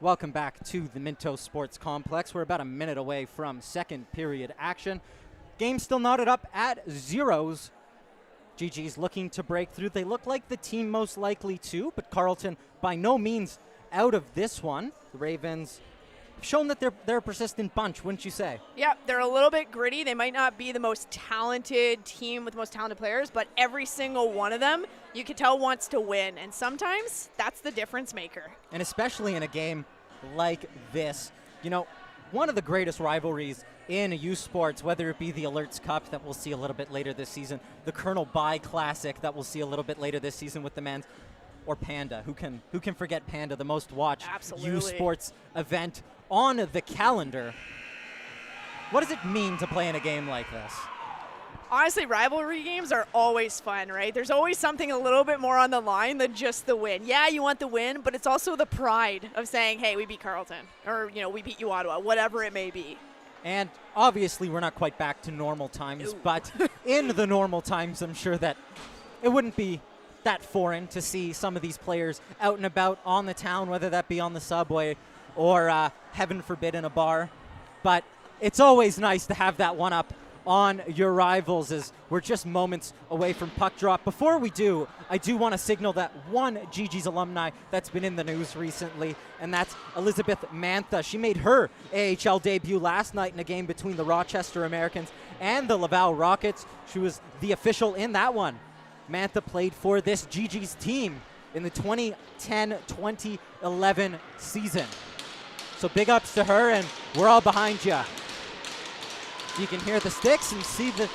Welcome back to the Minto Sports Complex. We're about a minute away from second period action. Game still knotted up at zeros. GG's looking to break through. They look like the team most likely to, but Carleton by no means out of this one. The Ravens have shown that they're a persistent bunch, wouldn't you say? Yeah, they're a little bit gritty. They might not be the most talented team with the most talented players, but every single one of them, you can tell, wants to win. And sometimes that's the difference maker. And especially in a game like this. You know, one of the greatest rivalries in youth sports, whether it be the Alerts Cup that we'll see a little bit later this season, the Colonel By Classic that we'll see a little bit later this season with the men's, or Panda. Who can forget Panda, the most watched youth sports event on the calendar? What does it mean to play in a game like this? Honestly, rivalry games are always fun, right? There's always something a little bit more on the line than just the win. Yeah, you want the win, but it's also the pride of saying, hey, we beat Carleton, or, you know, we beat you, Ottawa, whatever it may be. And obviously we're not quite back to normal times, but in the normal times, I'm sure that it wouldn't be that foreign to see some of these players out and about on the town, whether that be on the subway or, heaven forbid, in a bar. But it's always nice to have that one up on your rivals, as we're just moments away from puck drop. Before we do, I do want to signal that one GG's alumni that's been in the news recently, and that's Elizabeth Mantha. She made her AHL debut last night in a game between the Rochester Americans and the Laval Rockets. She was the official in that one. Mantha played for this GG's team in the 2010-2011 season. So big ups to her, and we're all behind you. You can hear the sticks and see the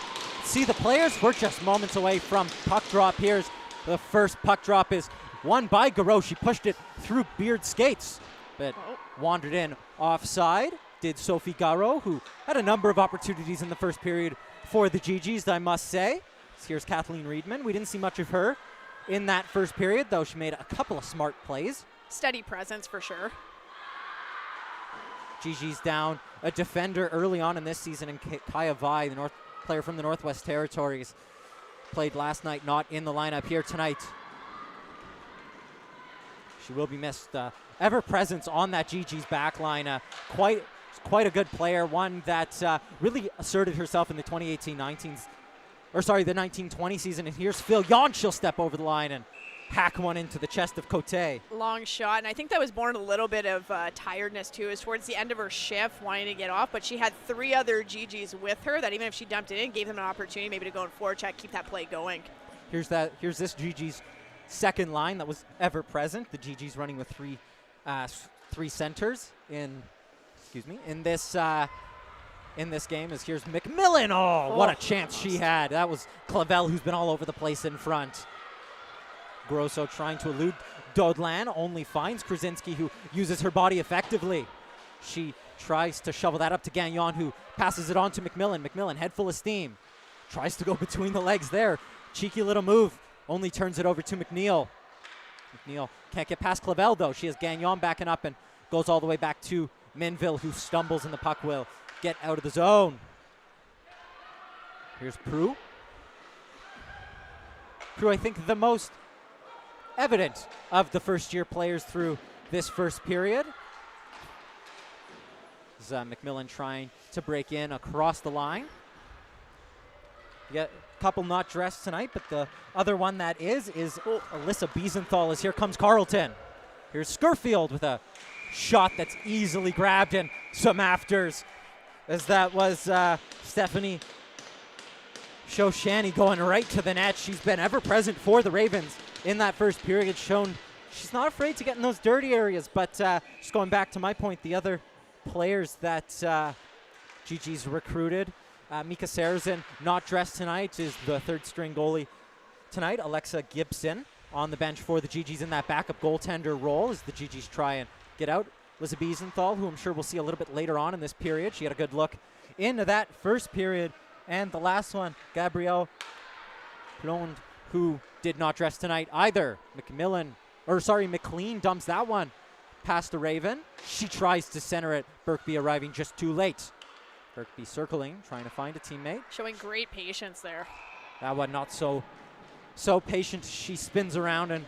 players. We're just moments away from puck drop. Here's the first puck drop is won by Garreau. She pushed it through Beard's skates, but wandered in offside. Did Sophie Garreau, who had a number of opportunities in the first period for the GGs, I must say. Here's Kathleen Reedman. We didn't see much of her in that first period, though she made a couple of smart plays. Steady presence for sure. GG's down a defender early on in this season, and Kaya Vai, the player from the Northwest Territories, played last night, not in the lineup here tonight. She will be missed. Ever presence on that GG's back line. Quite a good player, one that really asserted herself in the 1920 season. And here's Phil Yon. She'll step over the line and hack one into the chest of Cote. Long shot, and I think that was born a little bit of tiredness too. It was towards the end of her shift, wanting to get off, but she had three other GGs with her that even if she dumped it in, gave them an opportunity maybe to go in forecheck, keep that play going. Here's this GG's second line that was ever present. The GG's running with three centers in this game. As here's McMillan. Oh, what a chance she had. That was Clavel, who's been all over the place in front. Grosso trying to elude Dodlan, only finds Krasinski, who uses her body effectively. She tries to shovel that up to Gagnon, who passes it on to McMillan. McMillan, head full of steam, tries to go between the legs there. Cheeky little move, only turns it over to McNeil. McNeil can't get past Clavel, though. She has Gagnon backing up and goes all the way back to Minville, who stumbles, and the puck will get out of the zone. Here's Prue. Prue, I think the most evident of the first-year players through this first period. This is McMillan trying to break in across the line. You got a couple not dressed tonight, but the other one that is Alyssa Biesenthal, as here comes Carleton. Here's Scurfield with a shot that's easily grabbed, and some afters, as that was Stephanie Shoshani going right to the net. She's been ever present for the Ravens in that first period, shown she's not afraid to get in those dirty areas. But just going back to my point, the other players that GG's recruited, Mika Sarazen, not dressed tonight, is the third-string goalie tonight. Alexa Gibson on the bench for the GG's in that backup goaltender role as the GG's try and get out. Liza Biesenthal, who I'm sure we'll see a little bit later on in this period. She had a good look into that first period. And the last one, Gabrielle Plonde, who did not dress tonight either. McLean dumps that one past the Raven. She tries to center it. Birkby arriving just too late. Birkby circling, trying to find a teammate. Showing great patience there. That one not so patient. She spins around and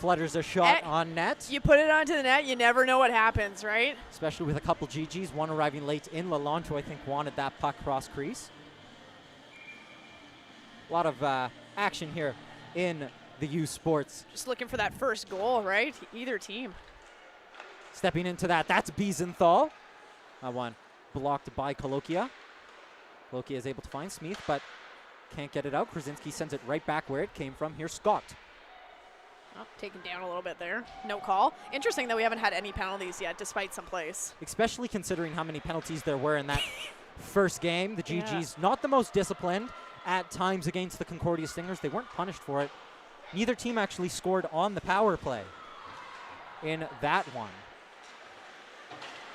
flutters a shot Eh, on net. You put it onto the net, you never know what happens, right? Especially with a couple GGs, one arriving late in Lalonde, who I think wanted that puck cross crease. A lot of action here in the U Sports. Just looking for that first goal, right? Either team. Stepping into that, that's Biesenthal. That one blocked by Kolokia. Kolokia is able to find Smith, but can't get it out. Krasinski sends it right back where it came from. Here's Scott. Oh, taken down a little bit there. No call. Interesting that we haven't had any penalties yet, despite some plays. Especially considering how many penalties there were in that first game. The GGs not the most disciplined at times against the Concordia Stingers. They weren't punished for it. Neither team actually scored on the power play in that one.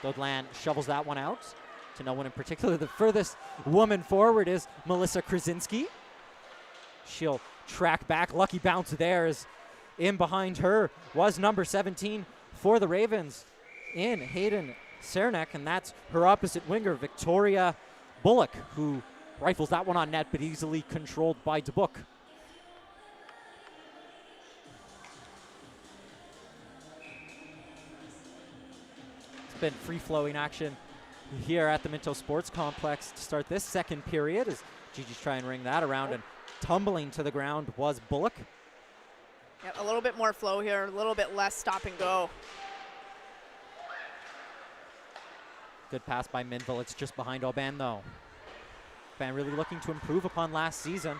Dodlan shovels that one out to no one in particular. The furthest woman forward is Melissa Krasinski. She'll track back. Lucky bounce there as in behind her was number 17 for the Ravens in Hayden Cernak, and that's her opposite winger, Victoria Bullock, who rifles that one on net, but easily controlled by DeBook. It's been free-flowing action here at the Minto Sports Complex to start this second period as Gigi's trying to ring that around, and tumbling to the ground was Bullock. Yeah, a little bit more flow here, a little bit less stop and go. Good pass by Minville. It's just behind Aubin, though. Aubin really looking to improve upon last season.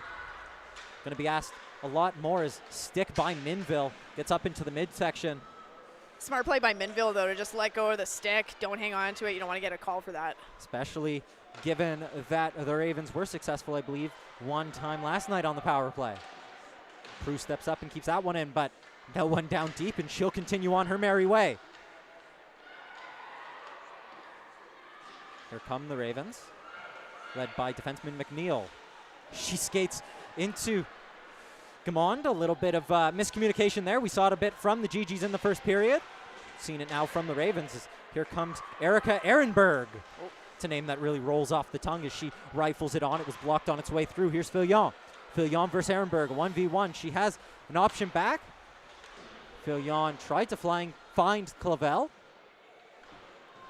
Going to be asked a lot more as stick by Minville gets up into the midsection. Smart play by Minville, though, to just let go of the stick. Don't hang on to it. You don't want to get a call for that. Especially given that the Ravens were successful, I believe, one time last night on the power play. Prue steps up and keeps that one in, but no one down deep, and she'll continue on her merry way. Here come the Ravens, led by defenseman McNeil. She skates into Gamond. A little bit of miscommunication there. We saw it a bit from the GGs in the first period. Seen it now from the Ravens. As here comes Erica Ehrenberg. Oh, it's a name that really rolls off the tongue as she rifles it on. It was blocked on its way through. Here's Fillon. Fillon versus Ehrenberg, 1v1. She has an option back. Fillon tried to find Clavel,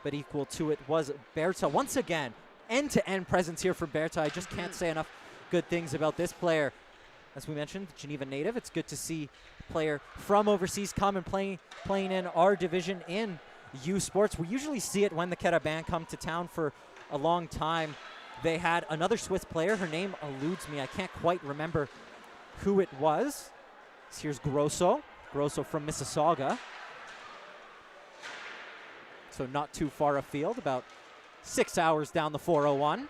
but equal to it was Berta. Once again, end-to-end presence here from Berta. I just can't say enough good things about this player. As we mentioned, Geneva native. It's good to see a player from overseas come and playing in our division in U Sports. We usually see it when the Carabin come to town for a long time. They had another Swiss player. Her name eludes me. I can't quite remember who it was. So here's Grosso. Grosso from Mississauga. So not too far afield, about 6 hours down the 401.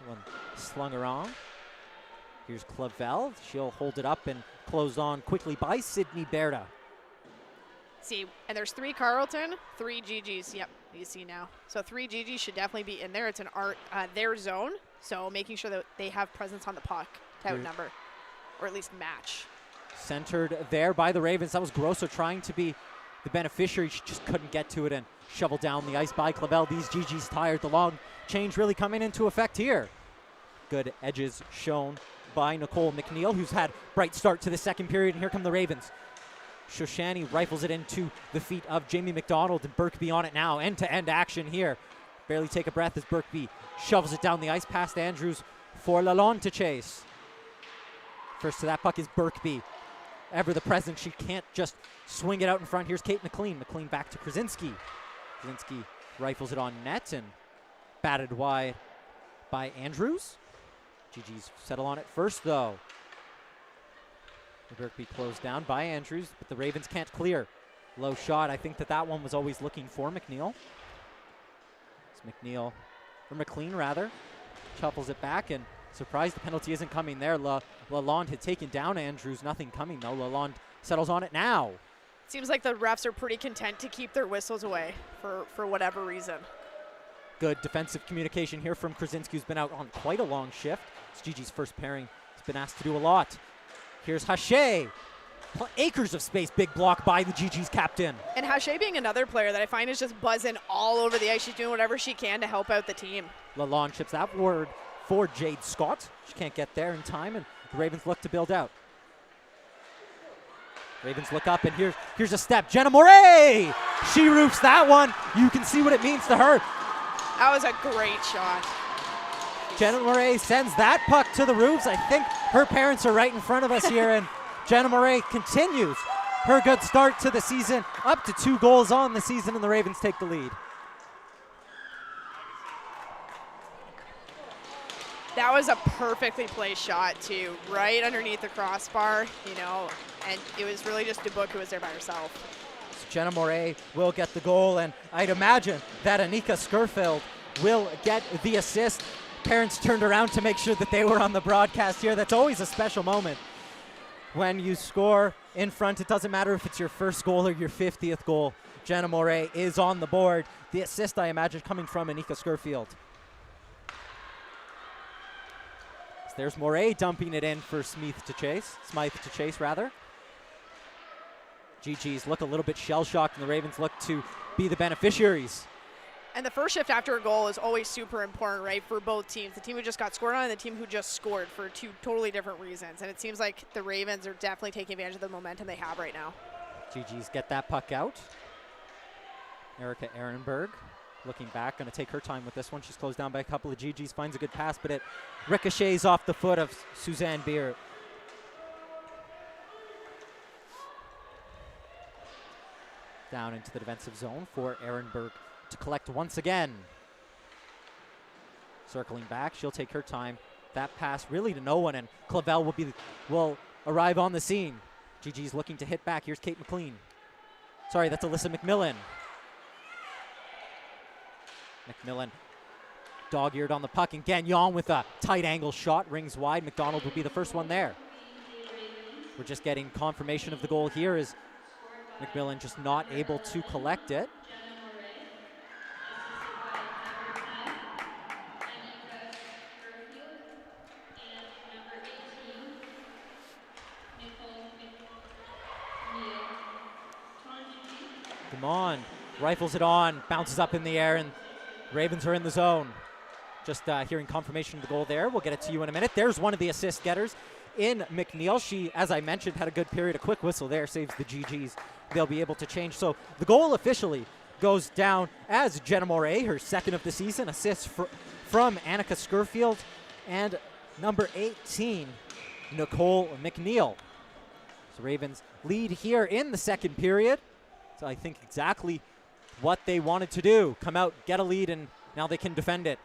One slung around. Here's Clavel. She'll hold it up and closed on quickly by Sydney Berta. See, and there's 3 Carleton, 3 GGs. Yep, you see now. So 3 GGs should definitely be in there. It's an their zone, so making sure that they have presence on the puck to outnumber, or at least match. Centered there by the Ravens. That was Grosso trying to be the beneficiary. She just couldn't get to it and shoveled down the ice by Clavel. These GGs tired. The long change really coming into effect here. Good edges shown by Nicole McNeil, who's had bright start to the second period. And here come the Ravens. Shoshani rifles it into the feet of Jamie McDonald, and Birkby on it now. End-to-end action here. Barely take a breath as Birkby shovels it down the ice past Andrews for Lalonde to chase. First to that puck is Birkby. Ever the present, she can't just swing it out in front. Here's Kate McLean. McLean back to Krasinski. Krasinski rifles it on net and batted wide by Andrews. GG's settle on it first, though. Birkby closed down by Andrews, but the Ravens can't clear. Low shot. I think that one was always looking for McNeil. It's McNeil, or McLean rather, shuffles it back, and surprised the penalty isn't coming there. Lalonde had taken down Andrews. Nothing coming, though. Lalonde settles on it now. Seems like the refs are pretty content to keep their whistles away for whatever reason. Good defensive communication here from Krasinski, who's been out on quite a long shift. It's Gigi's first pairing. He's been asked to do a lot. Here's Haché. Acres of space. Big block by the GG's captain. And Haché being another player that I find is just buzzing all over the ice. She's doing whatever she can to help out the team. Lalonde chips that word for Jade Scott. She can't get there in time, and the Ravens look to build out. Ravens look up, and here's a step. Jenna Moray! She roofs that one. You can see what it means to her. That was a great shot. Jenna Moray sends that puck to the roofs. I think her parents are right in front of us here, and Jenna Moray continues her good start to the season, up to 2 goals on the season, and the Ravens take the lead. That was a perfectly placed shot, too, right underneath the crossbar, and it was really just Dubuque who was there by herself. So Jenna Moray will get the goal, and I'd imagine that Anika Skurfield will get the assist. Parents turned around to make sure that they were on the broadcast here. That's always a special moment when you score in front. It doesn't matter if it's your first goal or your 50th goal. Jenna Moray is on the board. The assist, I imagine, coming from Anika Skurfield. So there's Moray dumping it in for Smythe to chase. GGs look a little bit shell-shocked, and the Ravens look to be the beneficiaries. And the first shift after a goal is always super important, right, for both teams. The team who just got scored on and the team who just scored, for 2 totally different reasons. And it seems like the Ravens are definitely taking advantage of the momentum they have right now. GGs get that puck out. Erica Ehrenberg looking back, going to take her time with this one. She's closed down by a couple of GGs, finds a good pass, but it ricochets off the foot of Suzanne Beer. Down into the defensive zone for Ehrenberg to collect once again. Circling back, she'll take her time. That pass really to no one, and Clavel will arrive on the scene. GG's looking to hit back. Here's Kate McLean. Sorry, that's Alyssa McMillan. McMillan dog-eared on the puck, and Gagnon with a tight angle shot, rings wide. McDonald will be the first one there. We're just getting confirmation of the goal here as McMillan just not able to collect it. Demond rifles it on, bounces up in the air, and Ravens are in the zone. Just hearing confirmation of the goal there. We'll get it to you in a minute. There's one of the assist getters in McNeil. She, as I mentioned, had a good period. A quick whistle there saves the GGs. They'll be able to change. So the goal officially goes down as Jenna Moray, her second of the season. Assist from Annika Skurfield and number 18, Nicole McNeil. So Ravens lead here in the second period. So I think exactly what they wanted to do. Come out, get a lead, and now they can defend it.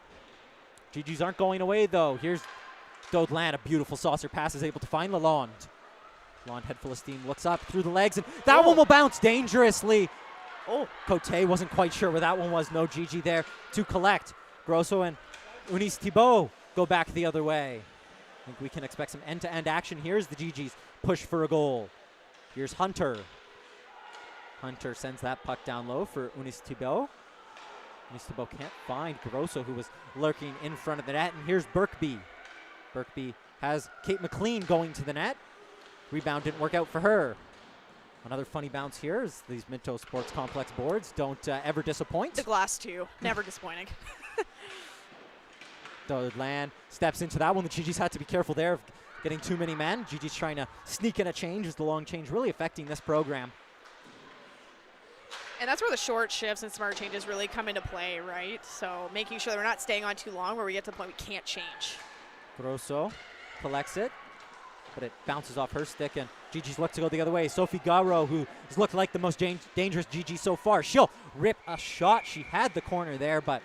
GGs aren't going away, though. Here's Dodland, a beautiful saucer pass, is able to find Lalonde. Lalonde, head full of steam, looks up through the legs, and that one will bounce dangerously. Cote wasn't quite sure where that one was. No GG there to collect. Grosso and Eunice Thibault go back the other way. I think we can expect some end-to-end action. Here's the GGs push for a goal. Here's Hunter. Hunter sends that puck down low for Eunice Thibault. Eunice Thibault can't find Grosso, who was lurking in front of the net. And here's Birkby. Birkby has Kate McLean going to the net. Rebound didn't work out for her. Another funny bounce here is these Minto Sports Complex boards don't ever disappoint. The glass, too. Never disappointing. Dodland steps into that one. The GGs had to be careful there of getting too many men. GG's trying to sneak in a change as the long change really affecting this program. And that's where the short shifts and smart changes really come into play, right? So making sure that we're not staying on too long where we get to the point we can't change. Grosso collects it, but it bounces off her stick, and GG's look to go the other way. Sophie Garo, who has looked like the most dangerous GG so far. She'll rip a shot. She had the corner there, but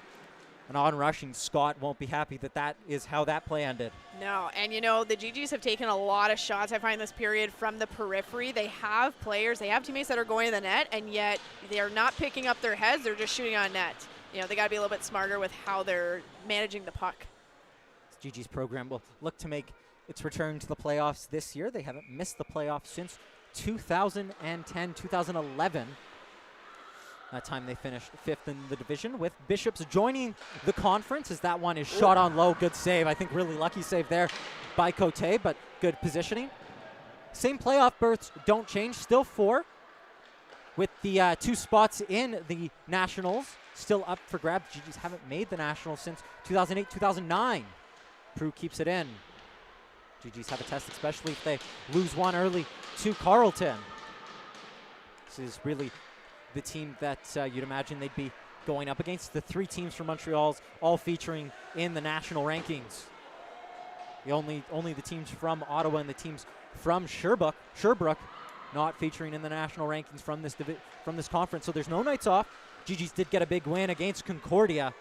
an on-rushing Scott won't be happy that is how that play ended. No, and the GGs have taken a lot of shots, I find, this period from the periphery. They have players, they have teammates that are going to the net, and yet they're not picking up their heads, they're just shooting on net. They got to be a little bit smarter with how they're managing the puck. GG's program will look to make its return to the playoffs this year. They haven't missed the playoffs since 2010, 2011. That time they finished 5th in the division, with Bishops joining the conference as that one is shot on low. Good save. I think really lucky save there by Cote, but good positioning. Same playoff berths don't change. Still 4, with the 2 spots in the Nationals still up for grabs. GGs haven't made the Nationals since 2008, 2009. Prue keeps it in. GGs have a test, especially if they lose one early to Carleton. This is really the team that you'd imagine they'd be going up against. The 3 teams from Montreal's all featuring in the national rankings. Only the teams from Ottawa and the teams from Sherbrooke not featuring in the national rankings from this conference. So there's no nights off. GG's did get a big win against Concordia.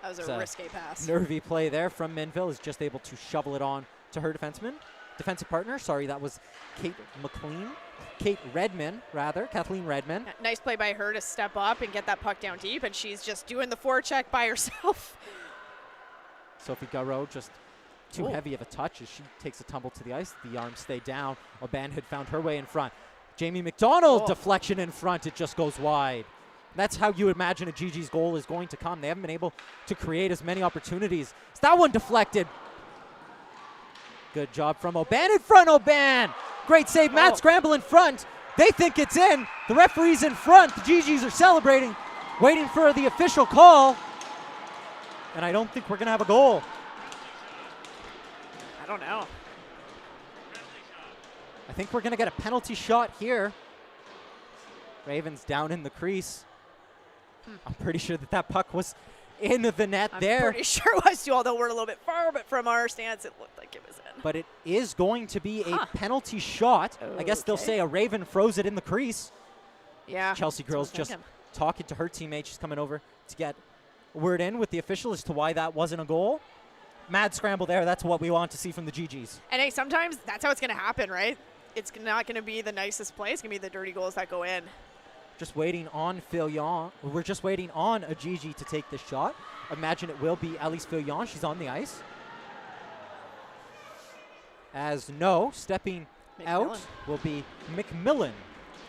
That was a risky pass. Nervy play there from Minville, is just able to shovel it on to her defensive partner. Sorry, that was Kathleen Redman. Nice play by her to step up and get that puck down deep, and she's just doing the forecheck by herself. Sophie Garreau just too heavy of a touch as she takes a tumble to the ice. The arms stay down. Oban had found her way in front. Jamie McDonald, deflection in front. It just goes wide. That's how you imagine a GG's goal is going to come. They haven't been able to create as many opportunities. Is that one deflected? Good job from Oban in front. Oban! Great save. Matt Scramble in front. They think it's in. The referee's in front. The GG's are celebrating, waiting for the official call. And I don't think we're going to have a goal. I don't know. I think we're going to get a penalty shot here. Ravens down in the crease. I'm pretty sure that puck was in the net there. I'm pretty sure it was too, although we're a little bit far, but from our stance, it looked like it was in. But it is going to be a penalty shot. I guess they'll say a Raven froze it in the crease. Yeah. Chelsea girl's just talking to her teammate. She's coming over to get a word in with the official as to why that wasn't a goal. Mad scramble there. That's what we want to see from the GGs. And hey, sometimes that's how it's going to happen, right? It's not going to be the nicest play. It's going to be the dirty goals that go in. Just waiting on Filion. We're just waiting on a GG to take this shot. Imagine it will be Elise Filion. She's on the ice. As stepping out will be McMillan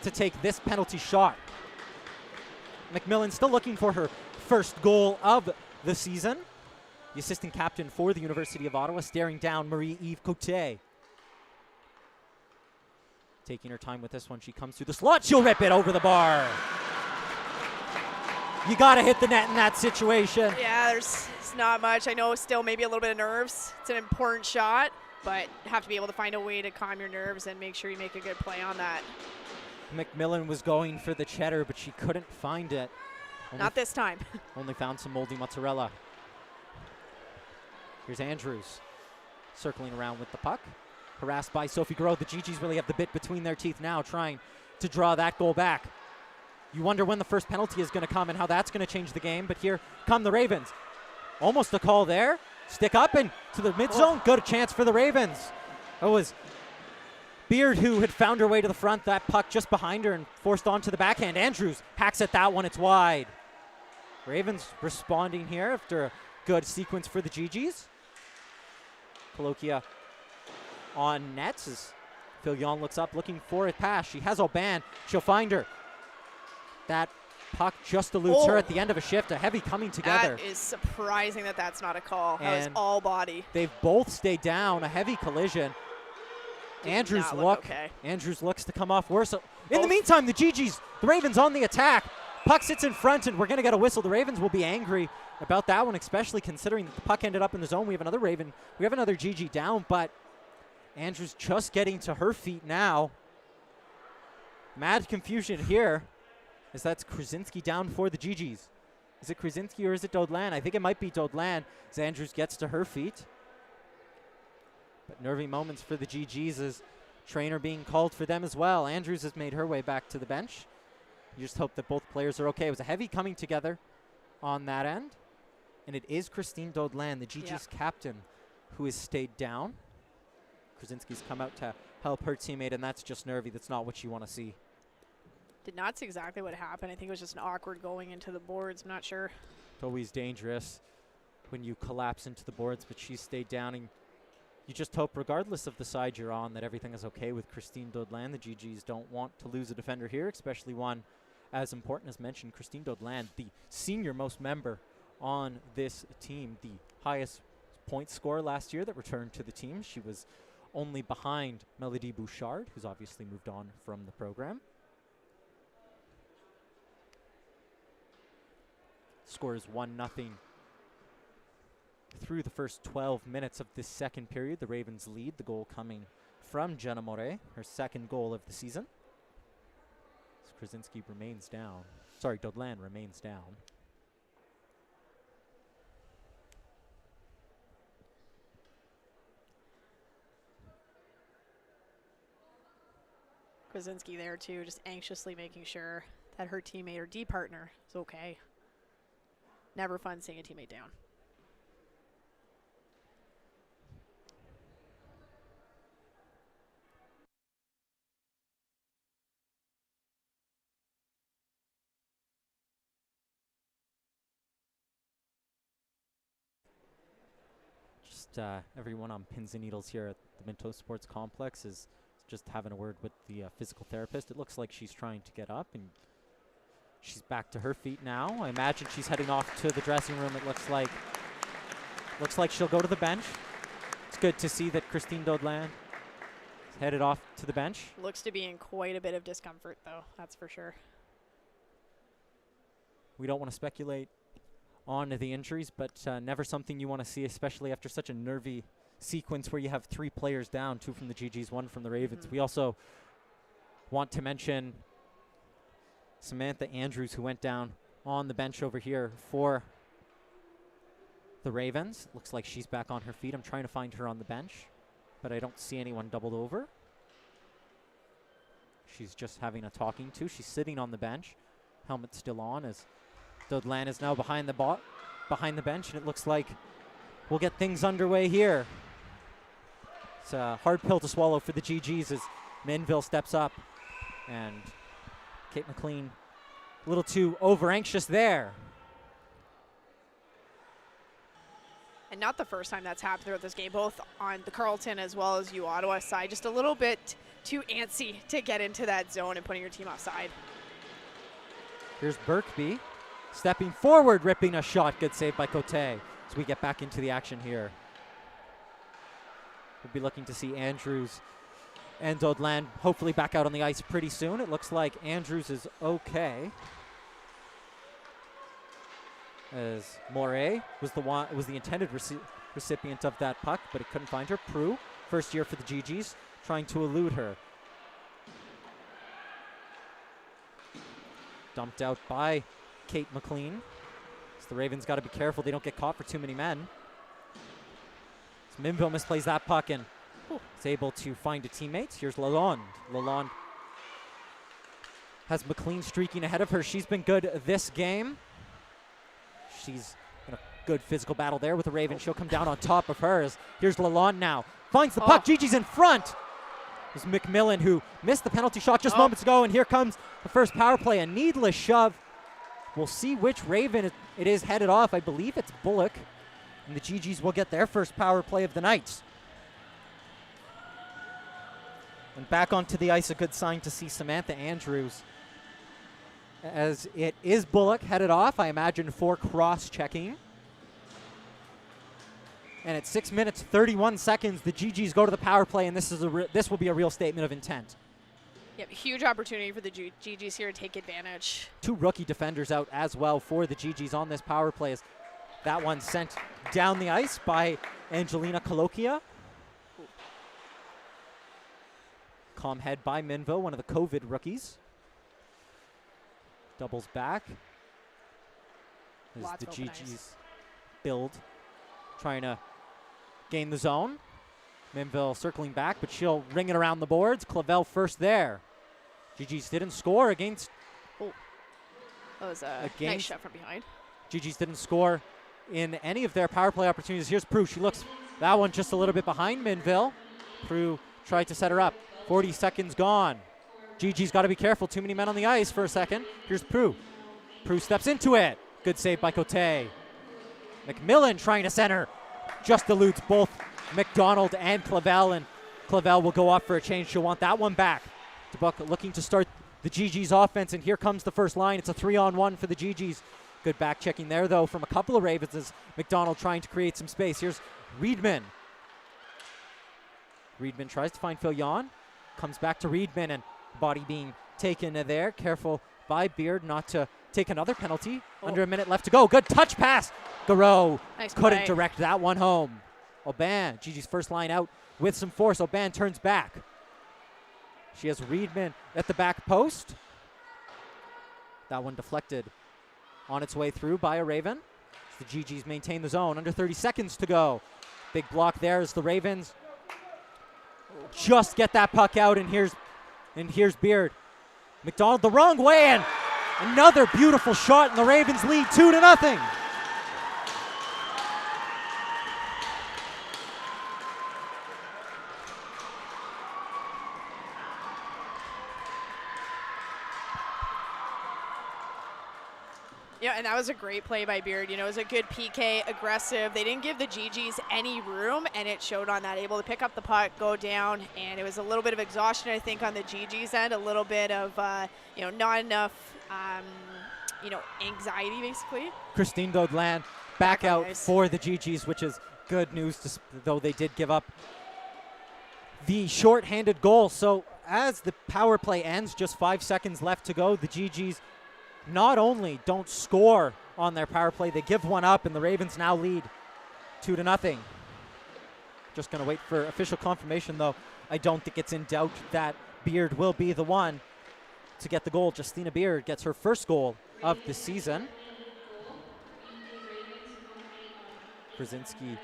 to take this penalty shot. McMillan still looking for her first goal of the season. The assistant captain for the University of Ottawa, staring down Marie-Eve Cote. Taking her time with this one. She comes through the slot. She'll rip it over the bar. You got to hit the net in that situation. Yeah, there's not much. I know still maybe a little bit of nerves. It's an important shot, but you have to be able to find a way to calm your nerves and make sure you make a good play on that. McMillan was going for the cheddar, but she couldn't find it. Not this time. Only found some moldy mozzarella. Here's Andrews circling around with the puck. Harassed by Sophie Garreau. The GGs really have the bit between their teeth now, trying to draw that goal back. You wonder when the first penalty is going to come and how that's going to change the game, but here come the Ravens. Almost a call there. Stick up and to the mid zone. Good chance for the Ravens. That was Beard who had found her way to the front. That puck just behind her and forced onto the backhand. Andrews hacks at that one. It's wide. Ravens responding here after a good sequence for the GGs. Coloquia on nets as Filion looks up looking for a pass. She has Oban. She'll find her. That puck just eludes her at the end of a shift. A heavy coming together. That is surprising that that's not a call. That was all body. They've both stayed down. A heavy collision. Andrews looks to come off worse. In the meantime, the GGs, the Ravens on the attack. Puck sits in front, and we're going to get a whistle. The Ravens will be angry about that one, especially considering that the puck ended up in the zone. We have another Raven. We have another GG down, but Andrews just getting to her feet now. Mad confusion here as that's Krasinski down for the GGs. Is it Krasinski or is it Dodlan? I think it might be Dodlan as Andrews gets to her feet. But nervy moments for the GGs as trainer being called for them as well. Andrews has made her way back to the bench. You just hope that both players are okay. It was a heavy coming together on that end. And it is Christine Dodlan, the GG's captain, who has stayed down. Krasinski's come out to help her teammate, and that's just nervy. That's not what you want to see. Did not see exactly what happened. I think it was just an awkward going into the boards. I'm not sure. It's always dangerous when you collapse into the boards, but she stayed down, and you just hope, regardless of the side you're on, that everything is okay with Christine Dodlan. The GGs don't want to lose a defender here, especially one as important as mentioned, Christine Dodlan, the senior-most member on this team, the highest point scorer last year that returned to the team. She was only behind Melody Bouchard, who's obviously moved on from the program. Score is 1-0 through the first 12 minutes of this second period. The Ravens lead, the goal coming from Jenna Moret, her second goal of the season. Krasinski remains down. Sorry, Dodlan remains down. Krasinski there too, just anxiously making sure that her teammate or D partner is okay. Never fun seeing a teammate down. Just everyone on pins and needles here at the Minto Sports Complex is just having a word with the physical therapist. It looks like she's trying to get up, and she's back to her feet now. I imagine she's heading off to the dressing room. It looks like she'll go to the bench. It's good to see that Christine Dodlan is headed off to the bench. Looks to be in quite a bit of discomfort, though, that's for sure. We don't want to speculate on the injuries, but never something you want to see, especially after such a nervy sequence where you have 3 players down, 2 from the GGs, 1 from the Ravens. We also want to mention Samantha Andrews, who went down on the bench over here for the Ravens. Looks like she's back on her feet. I'm trying to find her on the bench, but I don't see anyone doubled over. She's just having a talking to. She's sitting on the bench. Helmet still on as Dodlan is now behind the bench, and it looks like we'll get things underway here. It's a hard pill to swallow for the GGs as Minville steps up, and Kate McLean a little too over-anxious there. And not the first time that's happened throughout this game, both on the Carleton as well as Ottawa side. Just a little bit too antsy to get into that zone and putting your team offside. Here's Birkby stepping forward, ripping a shot. Good save by Cote as we get back into the action here. We'll be looking to see Andrews and Dodlan hopefully back out on the ice pretty soon. It looks like Andrews is okay, as Moray was the intended recipient of that puck, but it couldn't find her. Prue, first year for the GGs, trying to elude her. Dumped out by Kate McLean. So the Ravens got to be careful they don't get caught for too many men. So Minville misplays that puck and is able to find a teammate. Here's Lalonde. Lalonde has McLean streaking ahead of her. She's been good this game. She's in a good physical battle there with the Ravens. She'll come down on top of hers. Here's Lalonde now. Finds the puck. Gigi's in front. It was McMillan who missed the penalty shot just moments ago, and here comes the first power play. A needless shove. We'll see which Raven it is headed off. I believe it's Bullock, and the GGs will get their first power play of the night. And back onto the ice, a good sign to see Samantha Andrews, as it is Bullock headed off, I imagine, for cross-checking. And at 6 minutes, 31 seconds, the GGs go to the power play, and this will be a real statement of intent. Yep, huge opportunity for the GGs here to take advantage. 2 rookie defenders out as well for the GGs on this power play, as that one sent down the ice by Angelina Coloquia. Calm head by Minville, one of the COVID rookies. Doubles back as Lots the of open GGs ice. build, trying to gain the zone. Minville circling back, but she'll ring it around the boards. Clavel first there. GGs didn't score against. That was a nice shot from behind. GGs didn't score in any of their power play opportunities. Here's Prue. She looks, that one just a little bit behind Minville. Prue tried to set her up. 40 seconds gone. GG's got to be careful. Too many men on the ice for a second. Here's Prue. Prue steps into it. Good save by Cote. McMillan trying to center. Just eludes both McDonald and Clavel, and Clavel will go off for a change. She'll want that one back. DeBuck looking to start the GG's offense, and here comes the first line. It's a 3-on-1 for the GG's. Good back checking there, though, from a couple of Ravens as McDonald trying to create some space. Here's Reedman. Reedman tries to find Phil Yon. Comes back to Reedman, and body being taken there. Careful by Beard not to take another penalty. Under a minute left to go. Good touch pass. Garreau couldn't direct that one home. Aubin, GG's first line out with some force. Aubin turns back. She has Reedman at the back post. That one deflected on its way through by a Raven. The GGs maintain the zone. Under 30 seconds to go. Big block there as the Ravens just get that puck out, and here's Beard. McDonald the wrong way, and another beautiful shot, and the Ravens lead 2-0. Yeah, and that was a great play by Beard. It was a good PK, aggressive. They didn't give the GGs any room, and it showed on that. Able to pick up the puck, go down, and it was a little bit of exhaustion, I think, on the GGs end. A little bit of, not enough, anxiety, basically. Christine Daudland back out nice. for the GGs, which is good news, though they did give up the shorthanded goal. So as the power play ends, just 5 seconds left to go, the GGs not only don't score on their power play, they give one up, and the Ravens now lead 2-0. Just going to wait for official confirmation, though. I don't think it's in doubt that Beard will be the one to get the goal. Justina Beard gets her first goal of the season. Krasinski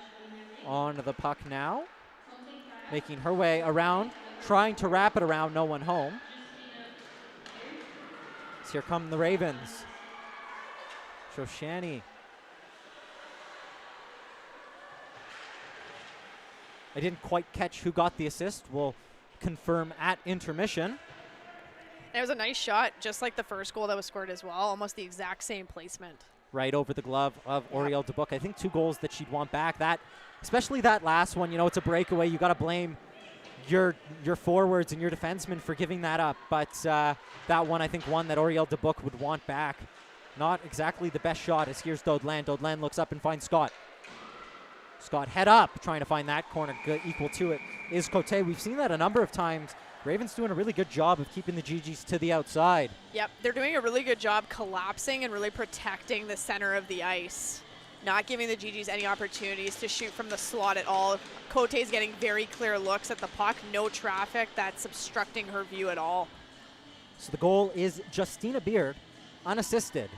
on the puck now, making her way around, trying to wrap it around, no one home. Here come the Ravens. Shoshani. I didn't quite catch who got the assist. We'll confirm at intermission. And it was a nice shot, just like the first goal that was scored as well. Almost the exact same placement. Right over the glove of Oriel Dubuc. I think 2 goals that she'd want back. That, especially that last one, it's a breakaway. You got to blame your forwards and your defensemen for giving that up, but that one, I think, one that Oriel Dubuc would want back. Not exactly the best shot, as here's Daudland. Daudland looks up and finds Scott. Scott head up, trying to find that corner. Good, equal to it is Cote. We've seen that a number of times. Ravens doing a really good job of keeping the GGs to the outside. Yep, they're doing a really good job collapsing and really protecting the center of the ice. Not giving the GGs any opportunities to shoot from the slot at all. Cote's getting very clear looks at the puck. No traffic that's obstructing her view at all. So the goal is Justina Beard, unassisted.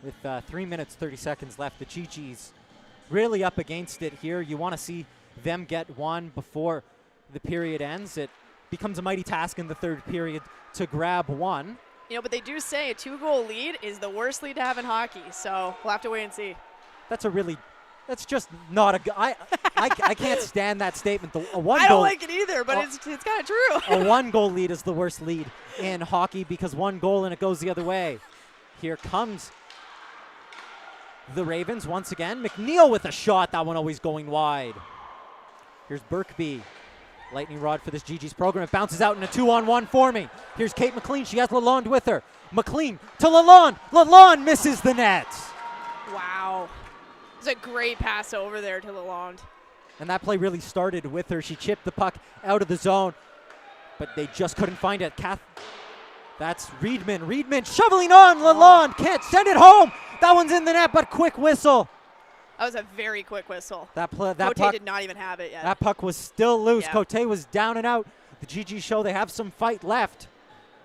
With 3 minutes, 30 seconds left, the GGs really up against it here. You want to see them get one before the period ends. It becomes a mighty task in the third period to grab one. But they do say a 2-goal lead is the worst lead to have in hockey, so we'll have to wait and see. That's just not a I can't stand that statement. I don't like it either, but it's kind of true. A 1-goal lead is the worst lead in hockey because 1 goal and it goes the other way. Here comes the Ravens once again. McNeil with a shot, that one always going wide. Here's Birkby. Lightning rod for this GG's program. It bounces out in a 2-on-1 forming. Here's Kate McLean. She has Lalonde with her. McLean to Lalonde. Lalonde misses the net. Wow. It's a great pass over there to Lalonde. And that play really started with her. She chipped the puck out of the zone, but they just couldn't find it. That's Reedman. Reedman shoveling on. Lalonde can't send it home. That one's in the net, but quick whistle. That was a very quick whistle. That Cote puck did not even have it yet. That puck was still loose. Yeah. Cote was down and out. The GGs show they have some fight left.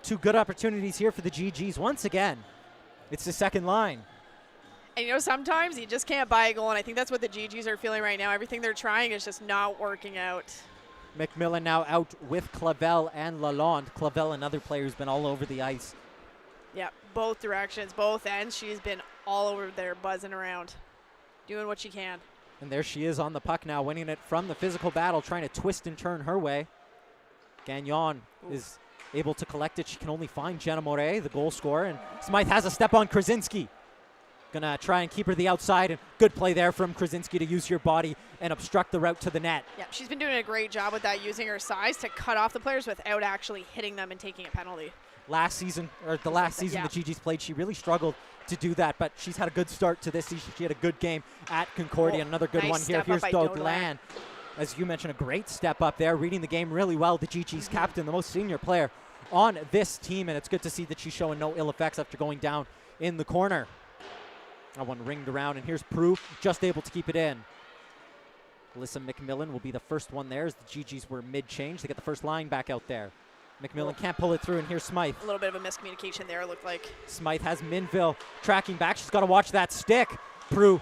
2 good opportunities here for the GGs. Once again, it's the second line. And sometimes you just can't buy a goal, and I think that's what the GGs are feeling right now. Everything they're trying is just not working out. McMillan now out with Clavel and Lalonde. Clavel, another player who's been all over the ice. Yeah, both directions, both ends. She's been all over there buzzing around, doing what she can. And there she is on the puck now, winning it from the physical battle, trying to twist and turn her way. Gagnon is able to collect it. She can only find Jenna Moret, the goal scorer, and Smythe has a step on Krasinski. Gonna try and keep her the outside, and good play there from Krasinski to use your body and obstruct the route to the net. Yeah, she's been doing a great job with that, using her size to cut off the players without actually hitting them and taking a penalty. The last season the GGs played, she really struggled to do that, but she's had a good start to this season. She had a good game at Concordia. Another good nice one here. Here's Daudland. As you mentioned, a great step up there, reading the game really well. The GG's captain, the most senior player on this team, and it's good to see that she's showing no ill effects after going down in the corner. That one ringed around, and here's Prue, just able to keep it in. Alyssa McMillan will be the first one there, as the GGs were mid-change. They get the first line back out there. McMillan can't pull it through, and here's Smythe. A little bit of a miscommunication there, it looked like. Smythe has Minville tracking back. She's got to watch that stick. Prue,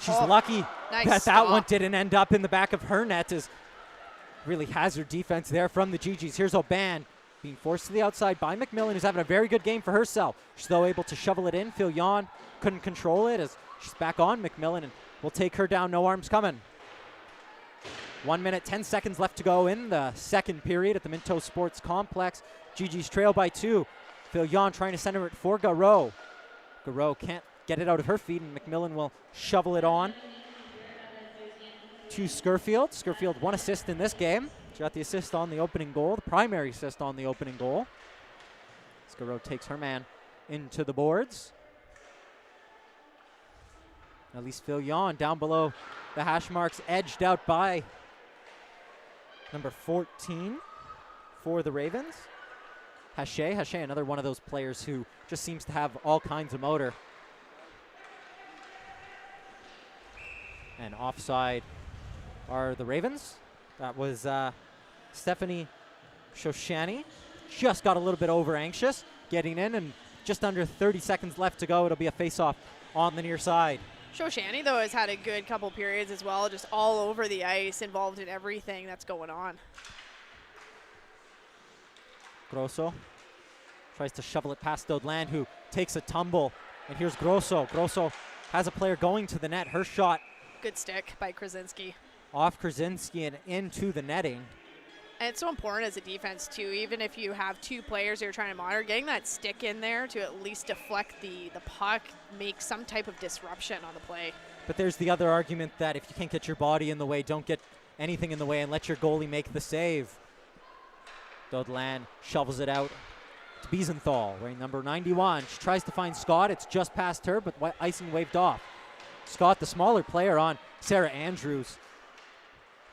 she's lucky that one didn't end up in the back of her net. Is really hazard defense there from the GGs. Here's Oban being forced to the outside by McMillan, who's having a very good game for herself. She's though able to shovel it in. Filion couldn't control it as she's back on McMillan, and will take her down. No arms coming. 1 minute, 10 seconds left to go in the second period at the Minto Sports Complex. GG's trail by 2. Filion trying to center it for Garreau. Garreau can't get it out of her feet, and McMillan will shovel it on to Scurfield. Scurfield 1 assist in this game. She got the assist on the opening goal, the primary assist on the opening goal. Garreau takes her man into the boards. Elise Filion down below the hash marks, edged out by number 14 for the Ravens. Haché, another one of those players who just seems to have all kinds of motor. And offside are the Ravens. That was Stephanie Shoshani. Just got a little bit over anxious getting in, and just under 30 seconds left to go. It'll be a face-off on the near side. Shoshani, though, has had a good couple periods as well, just all over the ice, involved in everything that's going on. Grosso tries to shovel it past Dodland, who takes a tumble. And here's Grosso. Grosso has a player going to the net. Her shot. Good stick by Krasinski. Off Krasinski and into the netting. And it's so important as a defense, too, even if you have 2 players you're trying to monitor, getting that stick in there to at least deflect the puck, make some type of disruption on the play. But there's the other argument that if you can't get your body in the way, don't get anything in the way and let your goalie make the save. Dodland shovels it out to Biesenthal, wearing number 91. She tries to find Scott. It's just past her, but icing waved off. Scott, the smaller player, on Sarah Andrews.